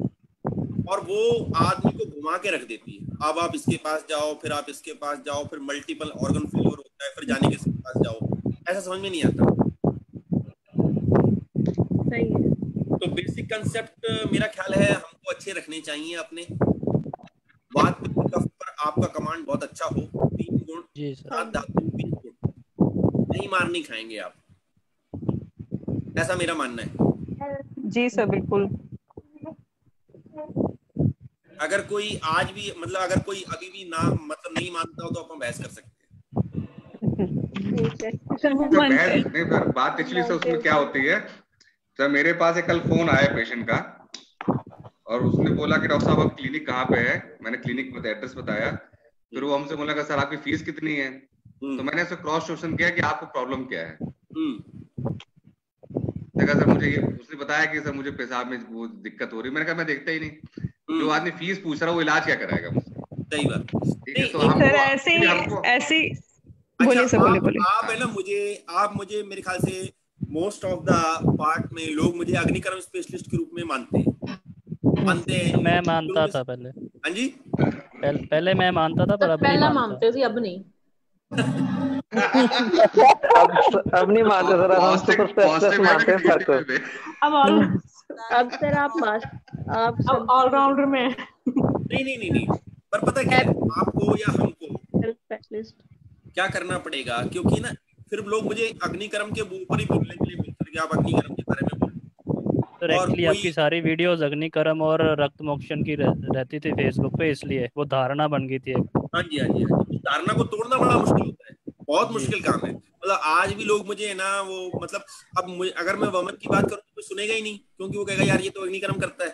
और वो आदमी को घुमा के रख देती है। अब आप इसके पास जाओ, फिर आप इसके पास जाओ, फिर मल्टीपल ऑर्गन फेलियर होता है, फिर जाने के पास जाओ, ऐसा समझ में नहीं आता। सही है। तो बेसिक कंसेप्ट मेरा ख्याल है हमको अच्छे रखने चाहिए अपने। वात पित्त कफ पर आपका कमांड बहुत अच्छा हो, 3 गुण, 7 धातु, 3 गुण, नहीं मार नहीं खाएंगे आप, ऐसा मेरा मानना है। जी सर, बिल्कुल। अगर कोई आज भी, मतलब अगर कोई अभी भी ना, मतलब नहीं मानता हो तो अपन बहस कर सकते हैं। बात एक्चुअली सर उसमें क्या होती है, सर मेरे पास एक कल फोन आया पेशेंट का और उसने बोला कि डॉक्टर साहब आप क्लिनिक कहाँ पे है। मैंने क्लिनिक में एड्रेस बताया, फिर वो हमसे बोला कि सर आपकी फीस कितनी है। तो मैंने उससे क्रॉस क्वेश्चन किया कि आपको प्रॉब्लम क्या है। सर मुझे ये, उसने बताया कि सर मुझे पेशाब में वो दिक्कत हो रही है। मैंने कहा मैं देखता ही नहीं, जो आदमी फीस पूछ रहा है वो इलाज क्या कराएगा मुझसे। सही बात। ठीक है, तो सर ऐसी बोलिए सर, बोलिए। आप है ना, आप मुझे मेरे ख्याल से मोस्ट ऑफ द पार्ट में लोग मुझे अग्निकर्म स्पेशलिस्ट के रूप में मानते हैं। मैं मानता था पहले। हाँ जी, पहले मैं मानता था, पर अब नहीं पहला मानता। मानते थे, अब नहीं। अब नहीं मानते सर, अब हम सुपर स्पेशलिस्ट मानते हैं सर को। अब सर आप ऑलराउंडर में। नहीं, पर पता क्या है, आपको या हमको स्पेशलिस्ट क्या करना पड़ेगा, क्योंकि ना फिर लोग मुझे अग्निकर्म के ऊपर ही बोलने के लिए बोलते हैं कि आप अग्निकर्म के बारे में बोलो। सर एक्चुअली आपकी सारी वीडियोस अग्निकर्म और रक्त मोक्षण की रहती थी फेसबुक पे, इसलिए वो धारणा बन गई थी। हाँ जी, उस धारणा को तोड़ना बड़ा मुश्किल होता है, बहुत मुश्किल काम है। मतलब आज भी लोग मुझे ना वो मतलब अब अगर मैं वमन की बात करूँ तो कोई सुनेगा ही नहीं, क्योंकि वो कहेगा यार ये तो अग्निकर्म करता है।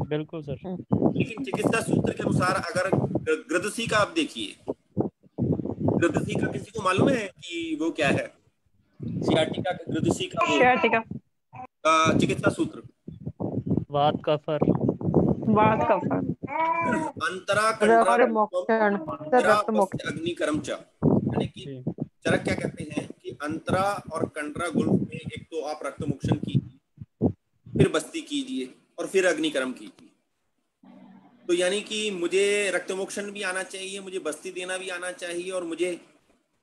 बिल्कुल सर। लेकिन चिकित्सा सूत्र के अनुसार अगर गृदसी का आप देखिए, गृदसी का किसी को मालूम है कि वो क्या है? सियाटिका का गृदसी का सियाटिका चिकित्सा सूत्र वात का फर अंतरा अग्निकर्म च, यानी कि चरक क्या कहते हैं कि अंतरा और कंडरा गुल्फ में एक तो आप रक्त मोक्षण कीजिए, फिर बस्ती कीजिए और फिर अग्निकर्म कीजिए। तो यानी कि मुझे रक्त मोक्षण भी आना चाहिए, मुझे बस्ती देना भी आना चाहिए और मुझे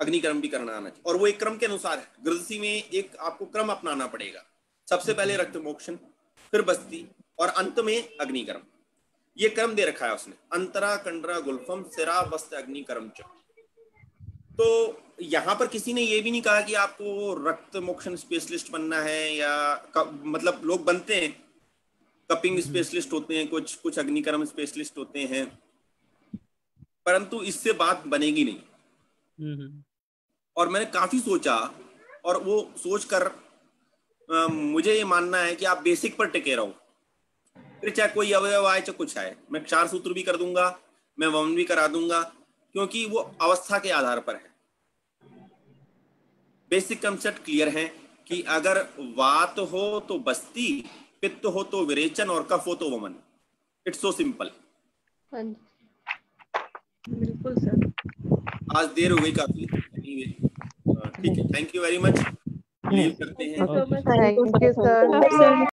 अग्निकर्म भी करना आना चाहिए, और वो एक क्रम के अनुसार है। गृदसी में एक आपको क्रम अपनाना पड़ेगा, सबसे पहले रक्त मोक्षण, फिर बस्ती और अंत में अग्निकर्म। ये क्रम दे रखा है उसने, अंतरा कंडरा गुल्फम सिरा बस्त अग्निकर्म च। तो यहाँ पर किसी ने ये भी नहीं कहा कि आपको रक्त मोक्षण स्पेशलिस्ट बनना है, या मतलब लोग बनते हैं, कपिंग स्पेशलिस्ट होते हैं, कुछ अग्निकर्म स्पेशलिस्ट होते हैं, परंतु इससे बात बनेगी नहीं। और मैंने काफी सोचा, और वो सोचकर मुझे ये मानना है कि आप बेसिक पर टिके रहो, फिर चाहे कोई अवयव आए चाहे कुछ आए। मैं क्षार सूत्र भी कर दूंगा, मैं वमन भी करा दूंगा, क्योंकि वो अवस्था के आधार पर है। बेसिक कंसेप्ट क्लियर है कि अगर वात हो तो बस्ती, पित्त हो तो विरेचन और कफ हो तो वमन। It's so simple. बिल्कुल सर। आज देर हो गई काफी, ठीक है, थैंक यू वेरी मच। करते हैं। Thank you sir.